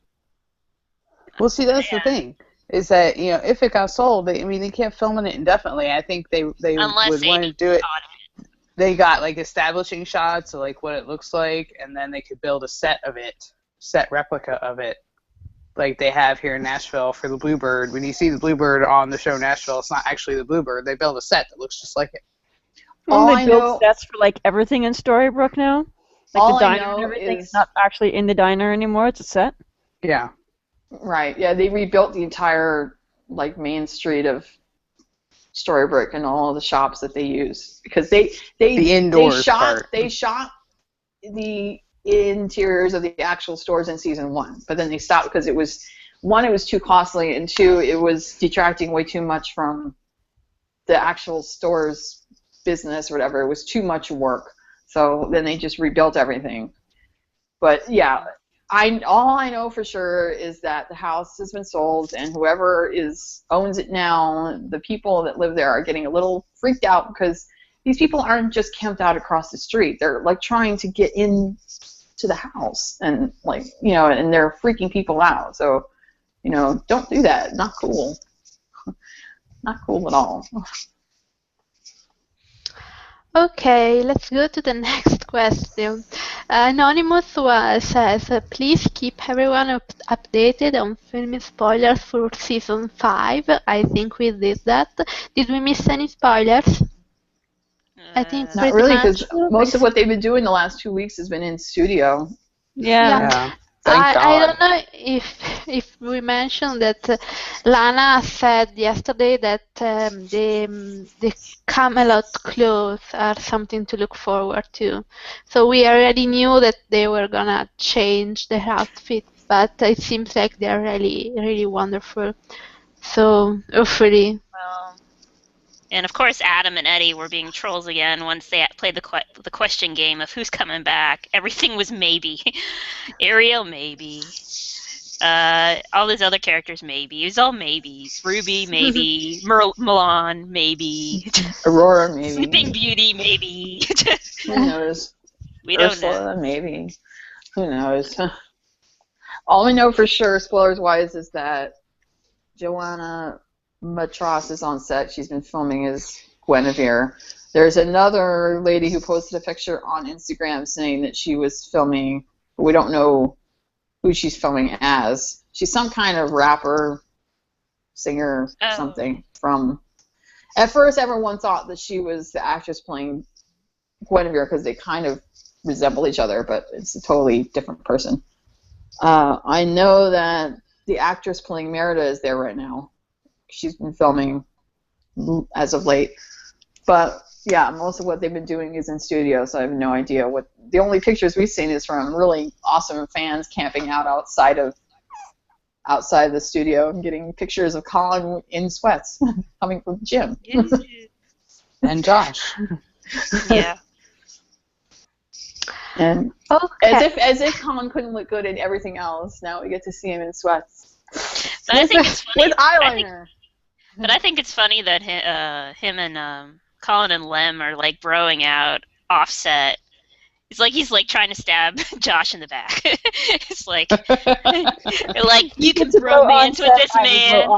Speaker 4: Well, see, that's the thing. Is that if it got sold, they can't film it indefinitely. I think they
Speaker 5: Unless
Speaker 4: would want to
Speaker 5: Amy
Speaker 4: do it.
Speaker 5: bought it.
Speaker 4: They got like establishing shots of like what it looks like, and then they could build a set replica of it, like they have here in Nashville for the Bluebird. When you see the Bluebird on the show Nashville, it's not actually the Bluebird. They build a set that looks just like it.
Speaker 3: All
Speaker 6: They
Speaker 3: I
Speaker 6: build
Speaker 3: know-
Speaker 6: sets for like everything in Storybrooke now. Like
Speaker 3: All
Speaker 6: the
Speaker 3: I
Speaker 6: diner and
Speaker 3: know
Speaker 6: everything.
Speaker 3: is-
Speaker 6: It's not actually in the diner anymore. It's a set.
Speaker 4: Yeah.
Speaker 3: Right. Yeah, they rebuilt the entire like main street of Storybrooke and all the shops that they use because the
Speaker 4: indoors part.
Speaker 3: They shot the interiors of the actual stores in season 1, but then they stopped because it was too costly, and 2, it was detracting way too much from the actual store's business or whatever. It was too much work. So then they just rebuilt everything. But yeah, all I know for sure is that the house has been sold, and whoever owns it now, the people that live there are getting a little freaked out because these people aren't just camped out across the street. They're like trying to get in to the house, and and they're freaking people out. So, don't do that. Not cool. Not cool at all.
Speaker 1: Okay, let's go to the next question. Anonymous says, please keep everyone updated on film spoilers for season 5. I think we did that. Did we miss any spoilers? I think
Speaker 3: Not
Speaker 1: pretty
Speaker 3: really,
Speaker 1: much.
Speaker 3: because most of what they've been doing the last 2 weeks has been in studio.
Speaker 6: Yeah.
Speaker 4: Thank God.
Speaker 1: I don't know if we mentioned that Lana said yesterday that the Camelot clothes are something to look forward to. So we already knew that they were gonna change their outfits, but it seems like they're really, really wonderful. So hopefully.
Speaker 5: Well, and of course, Adam and Eddie were being trolls again once they played the question game of who's coming back. Everything was maybe. Ariel, maybe. All these other characters, maybe. It was all maybes. Ruby, maybe. Milan, maybe.
Speaker 3: Aurora, maybe.
Speaker 5: Sleeping Beauty, maybe.
Speaker 3: Who knows?
Speaker 5: We don't
Speaker 3: Ursula,
Speaker 5: know.
Speaker 3: maybe. Who knows? All we know for sure, spoilers-wise, is that Joanna Matras is on set. She's been filming as Guinevere. There's another lady who posted a picture on Instagram saying that she was filming, but we don't know who she's filming as. She's some kind of rapper, singer, something from... At first, everyone thought that she was the actress playing Guinevere because they kind of resemble each other, but it's a totally different person. I know that the actress playing Merida is there right now. She's been filming as of late. But yeah, most of what they've been doing is in studio, so I have no idea what. The only pictures we've seen is from really awesome fans camping out outside the studio and getting pictures of Colin in sweats coming from the gym.
Speaker 4: And Josh.
Speaker 5: Yeah.
Speaker 3: And
Speaker 1: Okay.
Speaker 3: as if Colin couldn't look good in everything else, now we get to see him in sweats.
Speaker 5: But I think it's funny.
Speaker 3: With eyeliner.
Speaker 5: But I think it's funny that him and Colin and Lem are like broing out offset. It's like he's like trying to stab Josh in the back. It's like you can bro me into it, this man.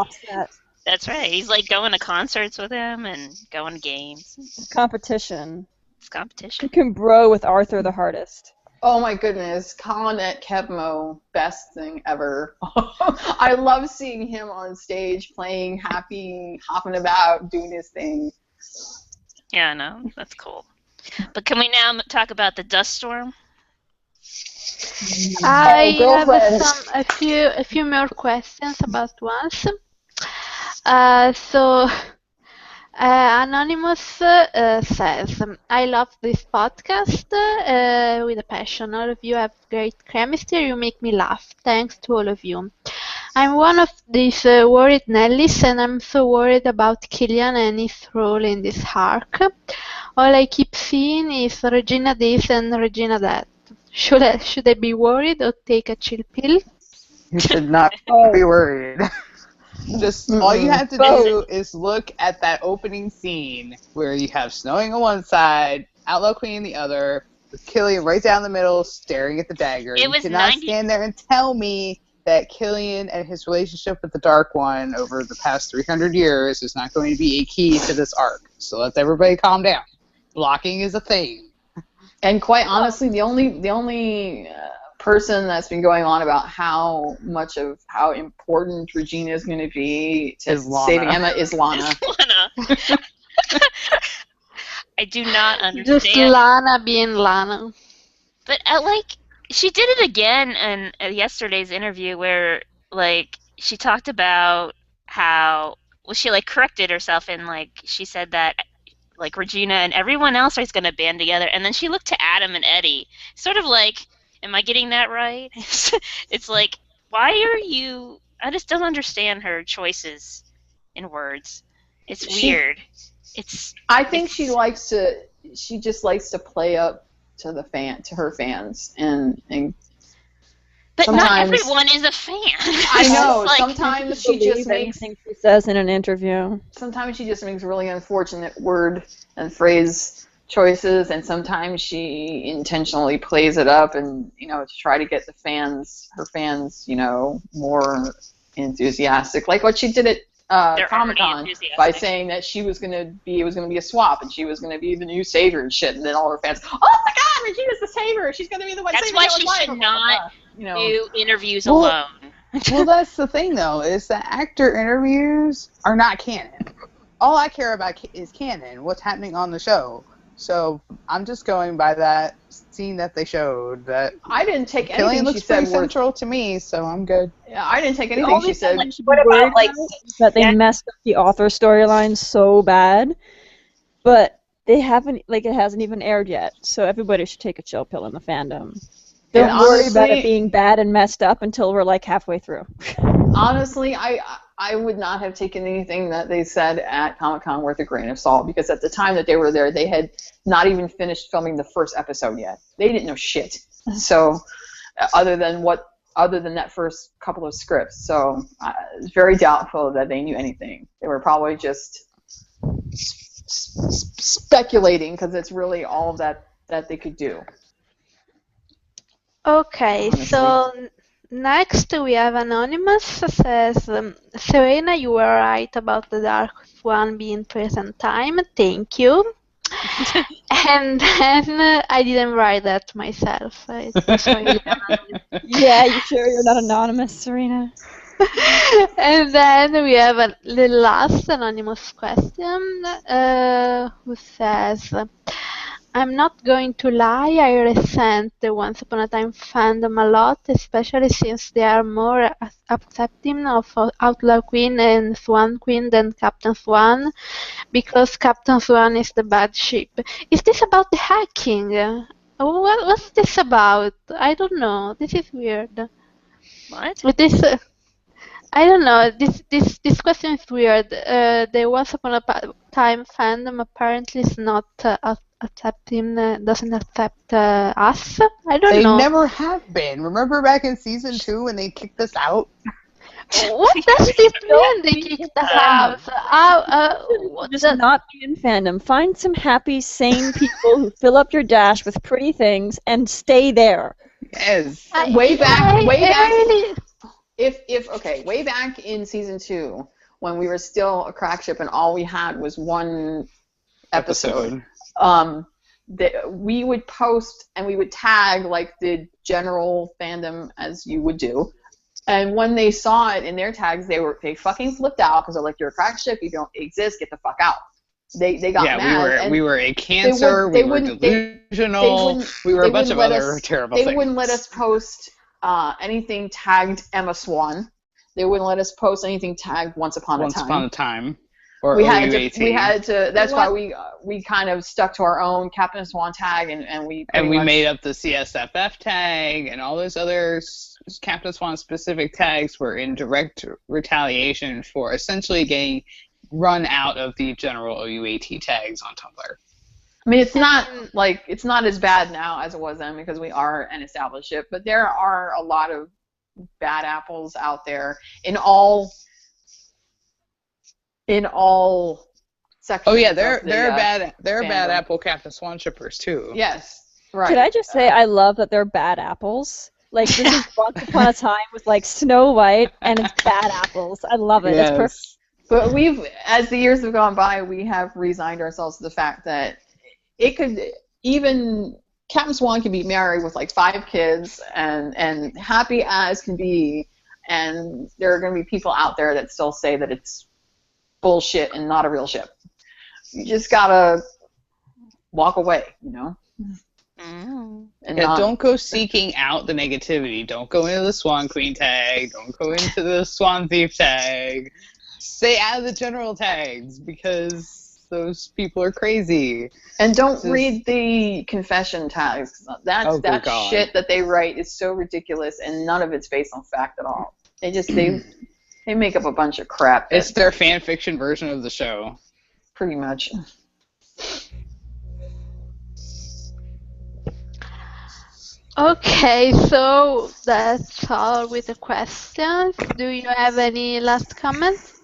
Speaker 5: That's right. He's like going to concerts with him and going to games.
Speaker 6: Competition.
Speaker 5: It's competition.
Speaker 6: You can bro with Arthur the hardest.
Speaker 3: Oh my goodness, Colin at Kevmo, best thing ever. I love seeing him on stage playing happy, hopping about, doing his thing.
Speaker 5: Yeah, I know. That's cool. But can we now talk about the dust storm?
Speaker 1: I have
Speaker 3: girlfriend.
Speaker 1: a few more questions about once. So Anonymous says, I love this podcast with a passion. All of you have great chemistry. You make me laugh. Thanks to all of you. I'm one of these worried Nellies, and I'm so worried about Killian and his role in this arc. All I keep seeing is Regina this and Regina that. Should I be worried or take a chill pill?
Speaker 4: You should not be worried. Just all you have to do is look at that opening scene where you have Snowing on one side, Outlaw Queen on the other, with Killian right down the middle staring at the dagger.
Speaker 5: It was
Speaker 4: you cannot
Speaker 5: 90
Speaker 4: stand there and tell me that Killian and his relationship with the Dark One over the past 300 years is not going to be a key to this arc. So let's everybody calm down. Blocking is a thing.
Speaker 3: And quite honestly, the only person that's been going on about how important Regina is going to be to saving Emma is Lana.
Speaker 5: Lana. I do not understand.
Speaker 1: Just Lana being Lana.
Speaker 5: But she did it again in yesterday's interview where like she talked about how she like corrected herself and like she said that like Regina and everyone else is going to band together, and then she looked to Adam and Eddie, sort of like, am I getting that right? It's like, why are you? I just don't understand her choices in words. It's weird.
Speaker 3: I think she just likes to play up to her fans, and
Speaker 5: but not everyone is a fan.
Speaker 3: I know. Sometimes she just makes
Speaker 6: anything she says in an interview.
Speaker 3: Sometimes she just makes really unfortunate word and phrase choices, and sometimes she intentionally plays it up, and to try to get her fans, more enthusiastic, like what she did at Comic-Con by saying that it was gonna be a swap, and she was gonna be the new savior and shit, and then all her fans, oh my God, Regina's the savior, she's gonna be the one.
Speaker 5: That's why she should not do interviews alone.
Speaker 4: Well, that's the thing though, is that actor interviews are not canon. All I care about is canon, what's happening on the show. So I'm just going by that scene that they showed. That
Speaker 3: I didn't take
Speaker 4: Killian
Speaker 3: anything
Speaker 4: looks pretty central to me, so I'm good.
Speaker 3: Yeah, I didn't take anything she said.
Speaker 6: What about that they messed up the author storyline so bad, but they haven't it hasn't even aired yet. So everybody should take a chill pill in the fandom. Don't worry about it being bad and messed up until we're like halfway through.
Speaker 3: Honestly, I would not have taken anything that they said at Comic-Con worth a grain of salt, because at the time that they were there, they had not even finished filming the first episode yet. They didn't know shit. So, other than that first couple of scripts. So, it's very doubtful that they knew anything. They were probably just speculating, because it's really all that they could do.
Speaker 1: Okay, honestly. So next we have Anonymous says, Serena, you were right about the Dark Swan being present time. Thank you. And then I didn't write that myself.
Speaker 6: Yeah, you sure you're not anonymous, Serena?
Speaker 1: And then we have the last anonymous question, who says, I'm not going to lie, I resent the Once Upon a Time fandom a lot, especially since they are more accepting of Outlaw Queen and Swan Queen than Captain Swan, because Captain Swan is the bad ship. Is this about the hacking? What's this about? I don't know. This is weird.
Speaker 5: What?
Speaker 1: This I don't know. This question is weird. The Once Upon a Time fandom apparently is not accepting, doesn't accept us. I don't
Speaker 4: They
Speaker 1: know.
Speaker 4: never have been. Remember back in season 2 when they kicked us out?
Speaker 1: What does this mean? They kicked the house out.
Speaker 6: Just not be in fandom. Find some happy, sane people who fill up your dash with pretty things and stay there.
Speaker 4: Yes.
Speaker 3: Way back.
Speaker 1: Really,
Speaker 3: Way back in season 2, when we were still a crack ship and all we had was one episode. We would post and we would tag like the general fandom as you would do. And when they saw it in their tags, they fucking flipped out because they're like, "You're a crack ship. You don't exist. Get the fuck out." They got mad.
Speaker 4: We were a cancer. We were delusional. We were a bunch of other terrible things.
Speaker 3: They wouldn't let us post anything tagged Emma Swan. They wouldn't let us post anything tagged Once Upon a
Speaker 4: Time. Or
Speaker 3: we
Speaker 4: OUAT.
Speaker 3: had to. That's why we kind of stuck to our own Captain Swan tag, and we
Speaker 4: made up the CSFF tag, and all those other Captain Swan specific tags were in direct retaliation for essentially getting run out of the general OUAT tags on Tumblr.
Speaker 3: I mean, it's not as bad now as it was then because we are an established ship, but there are a lot of bad apples out there in all sections.
Speaker 4: Oh yeah, there are bad apple Captain Swan shippers too.
Speaker 3: Yes, right.
Speaker 6: Could I just say I love that they're bad apples? Like this is Once Upon a Time with like Snow White and it's bad apples. I love it.
Speaker 4: Yes.
Speaker 6: It's perfect.
Speaker 3: But as the years have gone by, we have resigned ourselves to the fact that it could even Captain Swan can be married with like 5 kids and happy as can be, and there are going to be people out there that still say that it's bullshit and not a real ship. You just gotta walk away, you know. And
Speaker 4: don't go seeking out the negativity. Don't go into the Swan Queen tag. Don't go into the Swan Thief tag. Stay out of the general tags because those people are crazy.
Speaker 3: And don't read the confession tags. That shit that they write is so ridiculous, and none of it's based on fact at all. They make up a bunch of crap.
Speaker 4: It's their fan fiction version of the show.
Speaker 3: Pretty much.
Speaker 1: Okay, so that's all with the questions. Do you have any last comments?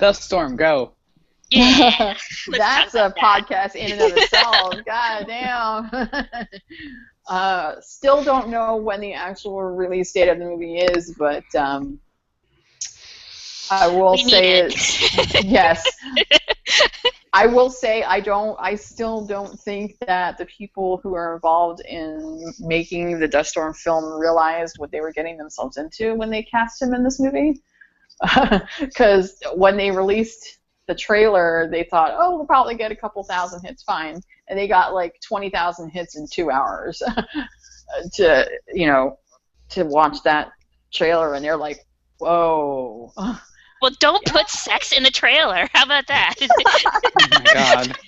Speaker 4: Dust Storm, go.
Speaker 5: Yeah.
Speaker 3: That's a podcast in and of itself. God damn. Still don't know when the actual release date of the movie is, but I will say it. Yes. I will say I still don't think that the people who are involved in making the Dust Storm film realized what they were getting themselves into when they cast him in this movie. Because when they released the trailer, they thought, oh, we'll probably get a couple thousand hits, fine. And they got like 20,000 hits in 2 hours to watch that trailer, and they're like, whoa.
Speaker 5: Well, don't put sex in the trailer. How about that?
Speaker 4: Oh my god.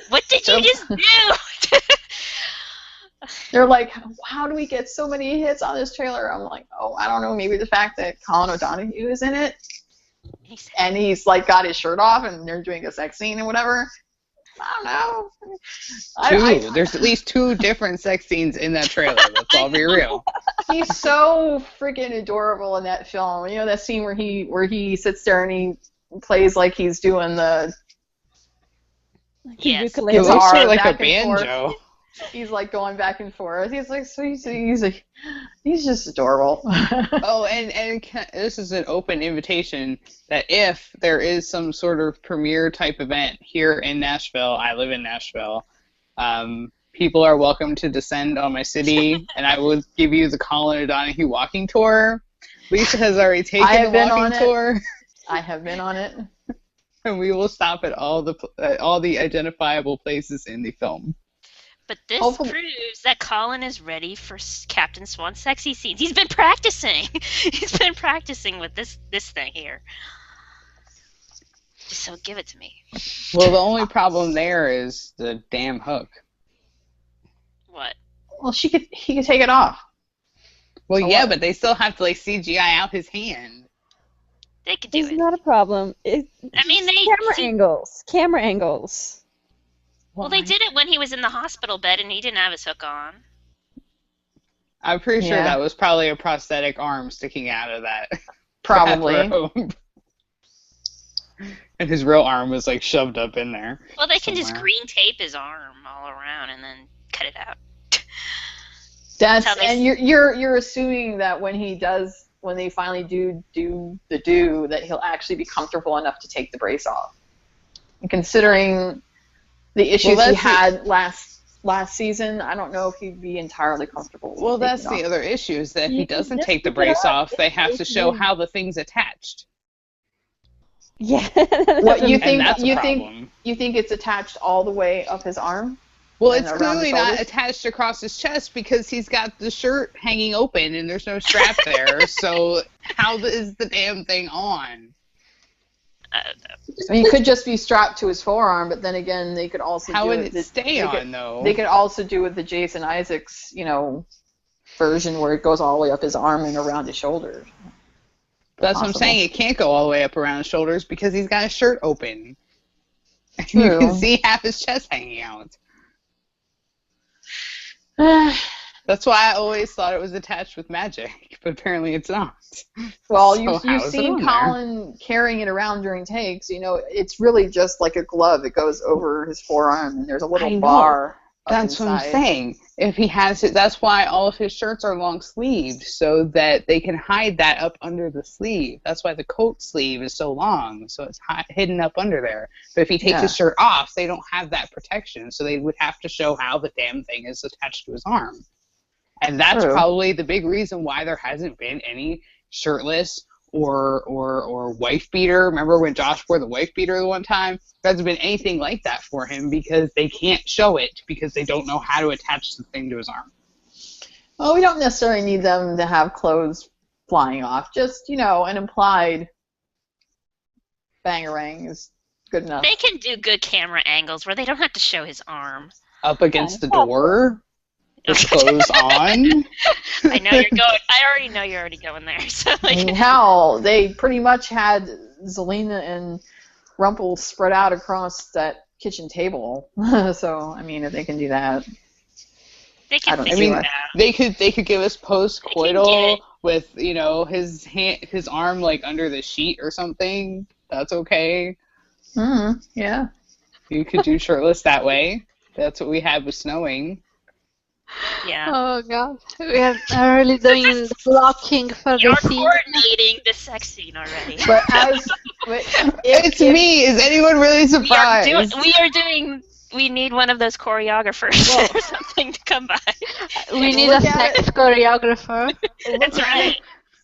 Speaker 5: What did you just do?
Speaker 3: They're like, how do we get so many hits on this trailer? I'm like, oh, I don't know. Maybe the fact that Colin O'Donoghue is in it, and he's like got his shirt off, and they're doing a sex scene and whatever. I don't know.
Speaker 4: There's at least 2 different sex scenes in that trailer. Let's all be real.
Speaker 3: He's so freaking adorable in that film. You know that scene where he sits there and he plays like he's doing the
Speaker 5: Yes.
Speaker 6: ukulele.
Speaker 4: It looks
Speaker 3: guitar
Speaker 4: like a
Speaker 3: back and
Speaker 4: banjo.
Speaker 3: forth. He's like going back and forth. He's like sweet. He's just adorable.
Speaker 4: Oh, and this is an open invitation that if there is some sort of premiere type event here in Nashville, I live in Nashville, people are welcome to descend on my city, and I will give you the Colin O'Donoghue walking tour. Lisa has already taken the walking tour.
Speaker 3: I have been on it.
Speaker 4: And we will stop at all the identifiable places in the film.
Speaker 5: But this
Speaker 3: Hopefully-
Speaker 5: proves that Colin is ready for Captain Swan's sexy scenes. He's been practicing. He's been practicing with this thing here. So give it to me.
Speaker 4: Well, the only problem there is the damn hook.
Speaker 5: What?
Speaker 3: Well, he could take it off.
Speaker 4: Well,
Speaker 3: So
Speaker 4: yeah,
Speaker 3: what?
Speaker 4: but they still have to like CGI out his hand.
Speaker 5: They could do
Speaker 6: It's
Speaker 5: it.
Speaker 6: not a problem.
Speaker 5: I mean,
Speaker 6: Camera angles.
Speaker 5: Well, they did it when he was in the hospital bed and he didn't have his hook on.
Speaker 4: I'm pretty sure
Speaker 3: Yeah.
Speaker 4: that was probably a prosthetic arm sticking out of that.
Speaker 3: Probably.
Speaker 4: bathrobe. And his real arm was like shoved up in there.
Speaker 5: Well, they can just
Speaker 4: somewhere.
Speaker 5: green tape his arm all around and then cut it out.
Speaker 3: That's
Speaker 5: how they-
Speaker 3: and you're assuming that when they finally do that he'll actually be comfortable enough to take the brace off. And considering the issues he had last season, I don't know if he'd be entirely comfortable.
Speaker 4: Well,
Speaker 3: taking
Speaker 4: that's
Speaker 3: it
Speaker 4: the
Speaker 3: off.
Speaker 4: other issue is that if
Speaker 6: You
Speaker 4: he
Speaker 6: can
Speaker 4: doesn't
Speaker 6: just
Speaker 4: take the
Speaker 6: pick it
Speaker 4: brace
Speaker 6: up.
Speaker 4: off, they have to
Speaker 6: It's
Speaker 4: show
Speaker 6: easy.
Speaker 4: how the thing's attached.
Speaker 6: Yeah.
Speaker 3: What you
Speaker 4: And
Speaker 3: think?
Speaker 4: that's a
Speaker 3: You
Speaker 4: problem.
Speaker 3: think it's attached all the way up his arm?
Speaker 4: Well,
Speaker 3: and
Speaker 4: it's
Speaker 3: around the
Speaker 4: clearly not
Speaker 3: shoulders?
Speaker 4: attached across his chest because he's got the shirt hanging open and there's no strap there. So how is the damn thing on?
Speaker 5: I
Speaker 3: I mean, it could just be strapped to his forearm, but then again, they could also
Speaker 4: How
Speaker 3: do
Speaker 4: would it stay on, though?
Speaker 3: They could also do with the Jason Isaacs, version where it goes all the way up his arm and around his shoulders.
Speaker 4: That's what I'm
Speaker 3: Possible.
Speaker 4: saying. It can't go all the way up around his shoulders because he's got his shirt open. You
Speaker 3: True.
Speaker 4: can see half his chest hanging out. That's why I always thought it was attached with magic, but apparently it's not.
Speaker 3: Well,
Speaker 4: So
Speaker 3: you've
Speaker 4: how is it
Speaker 3: seen
Speaker 4: on there?
Speaker 3: Colin carrying it around during takes. It's really just like a glove. It goes over his forearm, and there's a
Speaker 4: I
Speaker 3: little
Speaker 4: know.
Speaker 3: bar. up
Speaker 4: That's what I'm
Speaker 3: inside.
Speaker 4: saying. If he has it, that's why all of his shirts are long sleeved, so that they can hide that up under the sleeve. That's why the coat sleeve is so long, so it's hidden up under there. But if he takes his shirt off, they don't have that protection, so they would have to show how the damn thing is attached to his arm. And that's
Speaker 3: True.
Speaker 4: probably the big reason why there hasn't been any shirtless or wife beater. Remember when Josh wore the wife beater the one time? There hasn't been anything like that for him because they can't show it because they don't know how to attach the thing to his arm.
Speaker 3: Well, we don't necessarily need them to have clothes flying off. Just, an implied bangarang is good enough.
Speaker 5: They can do good camera angles where they don't have to show his arm.
Speaker 4: Up against the door, with clothes on.
Speaker 5: I know you're going. I already know you're already going there. So
Speaker 3: I mean, hell, they pretty much had Zelina and Rumpel spread out across that kitchen table. So, I mean, if they can do that.
Speaker 5: they
Speaker 3: I
Speaker 5: can
Speaker 3: don't-
Speaker 5: figure
Speaker 3: I mean,
Speaker 5: it out.
Speaker 4: They could give us post
Speaker 5: They
Speaker 4: coital
Speaker 5: can
Speaker 4: with his arm like under the sheet or something. That's okay.
Speaker 3: Yeah.
Speaker 4: You could do shirtless that way. That's what we had with snowing.
Speaker 5: Yeah.
Speaker 1: Oh god, we are really doing the blocking for
Speaker 5: You're
Speaker 1: the scene.
Speaker 5: coordinating the sex scene already.
Speaker 3: But
Speaker 4: It's me. Is anyone really surprised?
Speaker 5: We need one of those choreographers or something to come by.
Speaker 1: We need a
Speaker 3: Look at
Speaker 1: sex choreographer.
Speaker 5: That's right.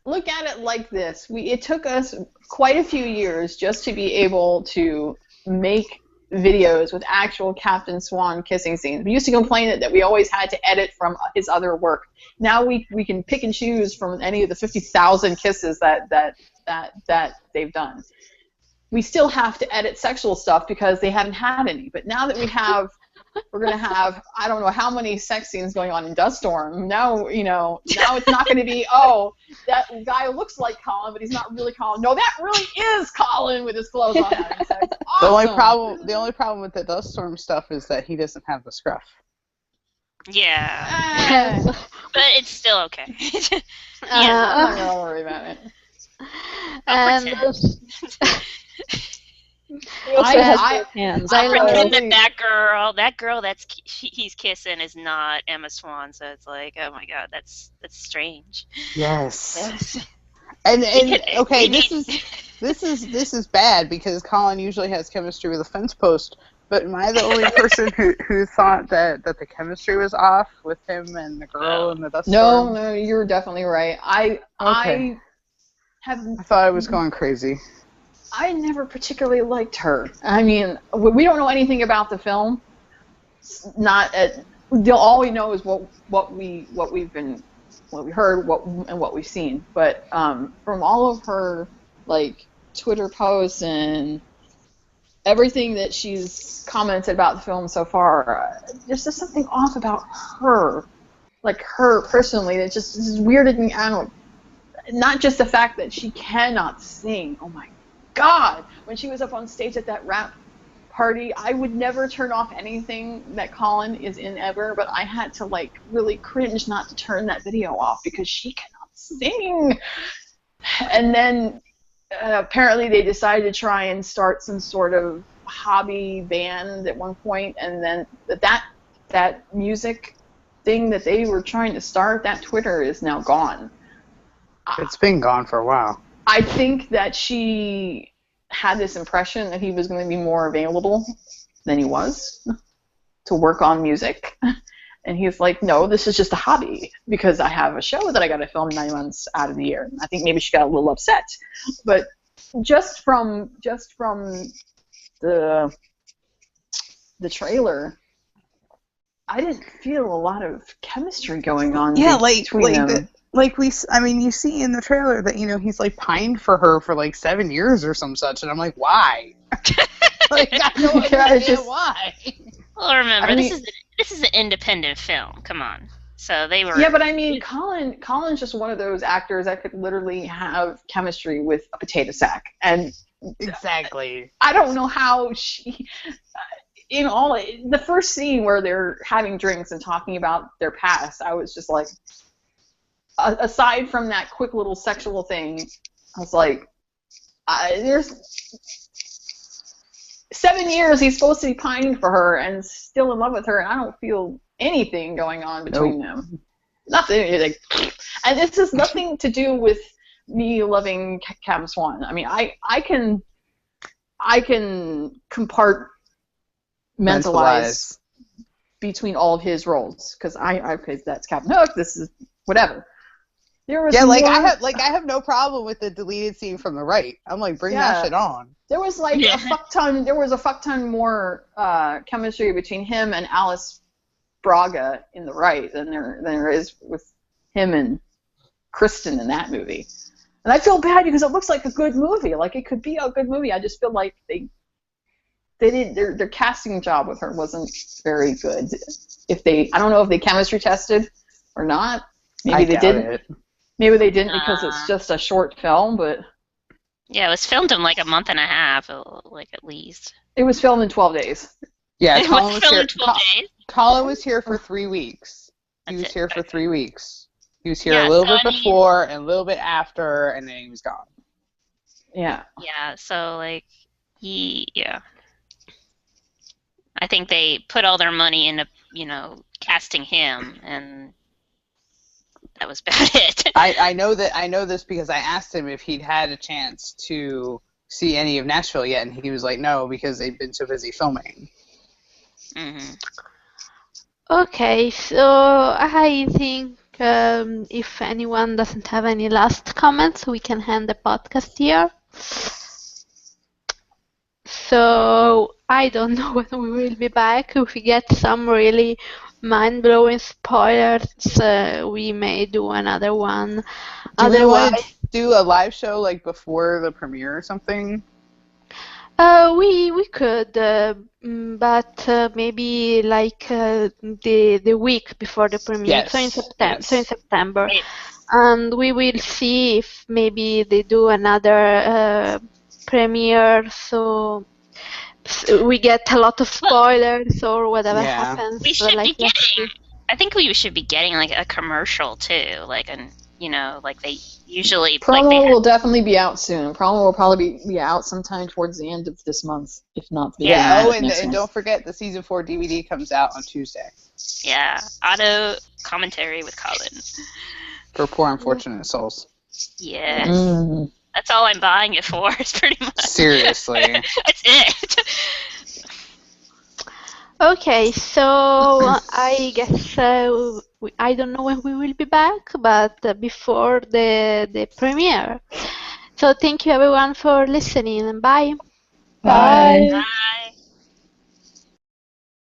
Speaker 3: Look at it like this. It took us quite a few years just to be able to make videos with actual Captain Swan kissing scenes. We used to complain that we always had to edit from his other work. Now we can pick and choose from any of the 50,000 kisses that they've done. We still have to edit sexual stuff because they haven't had any. But now that we're going to have, I don't know how many sex scenes going on in Dust Storm. Now it's not going to be, oh, that guy looks like Colin, but he's not really Colin. No, that really is Colin with his clothes on having sex. Awesome.
Speaker 4: The only problem with the Dust Storm stuff is that he doesn't have the scruff.
Speaker 5: Yeah. But it's still okay.
Speaker 3: I'm not going to worry about it.
Speaker 5: I'll
Speaker 1: And
Speaker 5: pretend.
Speaker 6: He also has both hands.
Speaker 5: I'll
Speaker 1: I
Speaker 5: pretend that girl he's kissing is not Emma Swan, so it's like, oh my god, that's strange.
Speaker 4: Yes. And okay, this is bad because Colin usually has chemistry with a fence post. But am I the only person who thought that the chemistry was off with him and the girl and the Dust Storm?
Speaker 3: No, you're definitely right. I
Speaker 4: thought I was going crazy.
Speaker 3: I never particularly liked her. I mean, we don't know anything about the film. Not all we know is what we heard, what we've seen. But from all of her like Twitter posts and everything that she's commented about the film so far, there's just something off about her, like her personally. That just is weirded me out. Not just the fact that she cannot sing. Oh my God! When she was up on stage at that rap party, I would never turn off anything that Colin is in ever, but I had to like really cringe not to turn that video off because she cannot sing. And then apparently they decided to try and start some sort of hobby band at one point, and then that music thing that they were trying to start, that Twitter is now gone.
Speaker 4: It's been gone for a while.
Speaker 3: I think that she had this impression that he was going to be more available than he was to work on music. And he's like, no, this is just a hobby because I have a show that I got to film 9 months out of the year. I think maybe she got a little upset. But just from the trailer, I didn't feel a lot of chemistry going on between them.
Speaker 4: You see in the trailer that, he's like pined for her for like 7 years or some such, and I'm like, why? Like, I don't understand why.
Speaker 5: Well, remember, this is an independent film. Come on. So they were.
Speaker 3: Yeah, but I mean, Colin's just one of those actors that could literally have chemistry with a potato sack, and
Speaker 4: exactly.
Speaker 3: I don't know how she. The first scene where they're having drinks and talking about their past, I was just like, aside from that quick little sexual thing, I was like, there's 7 years he's supposed to be pining for her and still in love with her, and I don't feel anything going on between them. Nothing. Like, and this has nothing to do with me loving Cam Swan. I mean, I can compartmentalize between all of his roles because okay, that's Captain Hook. This is whatever.
Speaker 4: I have no problem with the deleted scene from the right. I'm like, bring that shit on.
Speaker 3: There was like a fuck ton more chemistry between him and Alice Braga in the right than there is with him and Kristen in that movie. And I feel bad because it looks like a good movie. Like it could be a good movie. I just feel like they did their casting job with her wasn't very good. I don't know if they chemistry tested or not. Maybe they didn't. Maybe they didn't because it's just a short film, but
Speaker 5: yeah, it was filmed in like a month and a half, like at least.
Speaker 3: It was filmed in 12 days.
Speaker 4: Yeah,
Speaker 5: it was filmed in 12 days.
Speaker 4: Colin was here for 3 weeks. He was here for 3 weeks. He was here a little bit before and a little bit after, and then he was gone.
Speaker 3: Yeah.
Speaker 5: Yeah. So like I think they put all their money into casting him, and that was about it.
Speaker 4: I know this because I asked him if he'd had a chance to see any of Nashville yet, and he was like, no, because they've been so busy filming.
Speaker 5: Mm-hmm.
Speaker 1: Okay, so I think if anyone doesn't have any last comments, we can end the podcast here. So I don't know when we will be back. If we get some really mind-blowing spoilers, we may do another one.
Speaker 4: Do we want to do a live show like before the premiere or something?
Speaker 1: We could, but maybe like the week before the premiere,
Speaker 4: yes.
Speaker 1: so in September, and we will see if maybe they do another premiere, so we get a lot of spoilers or whatever happens.
Speaker 5: We should be getting. I think we should be getting like a commercial too, like like they usually.
Speaker 3: Promo will definitely be out soon. Promo will probably be out sometime towards the end of this month, if not the end.
Speaker 4: And don't forget the season 4 DVD comes out on Tuesday.
Speaker 5: Yeah, auto commentary with Colin.
Speaker 4: For poor unfortunate souls.
Speaker 5: Yes. That's all I'm buying it for. It's pretty much.
Speaker 4: Seriously.
Speaker 5: That's it.
Speaker 1: Okay, so I guess I don't know when we will be back, but before the premiere. So thank you everyone for listening, and bye.
Speaker 3: Bye.
Speaker 5: Bye.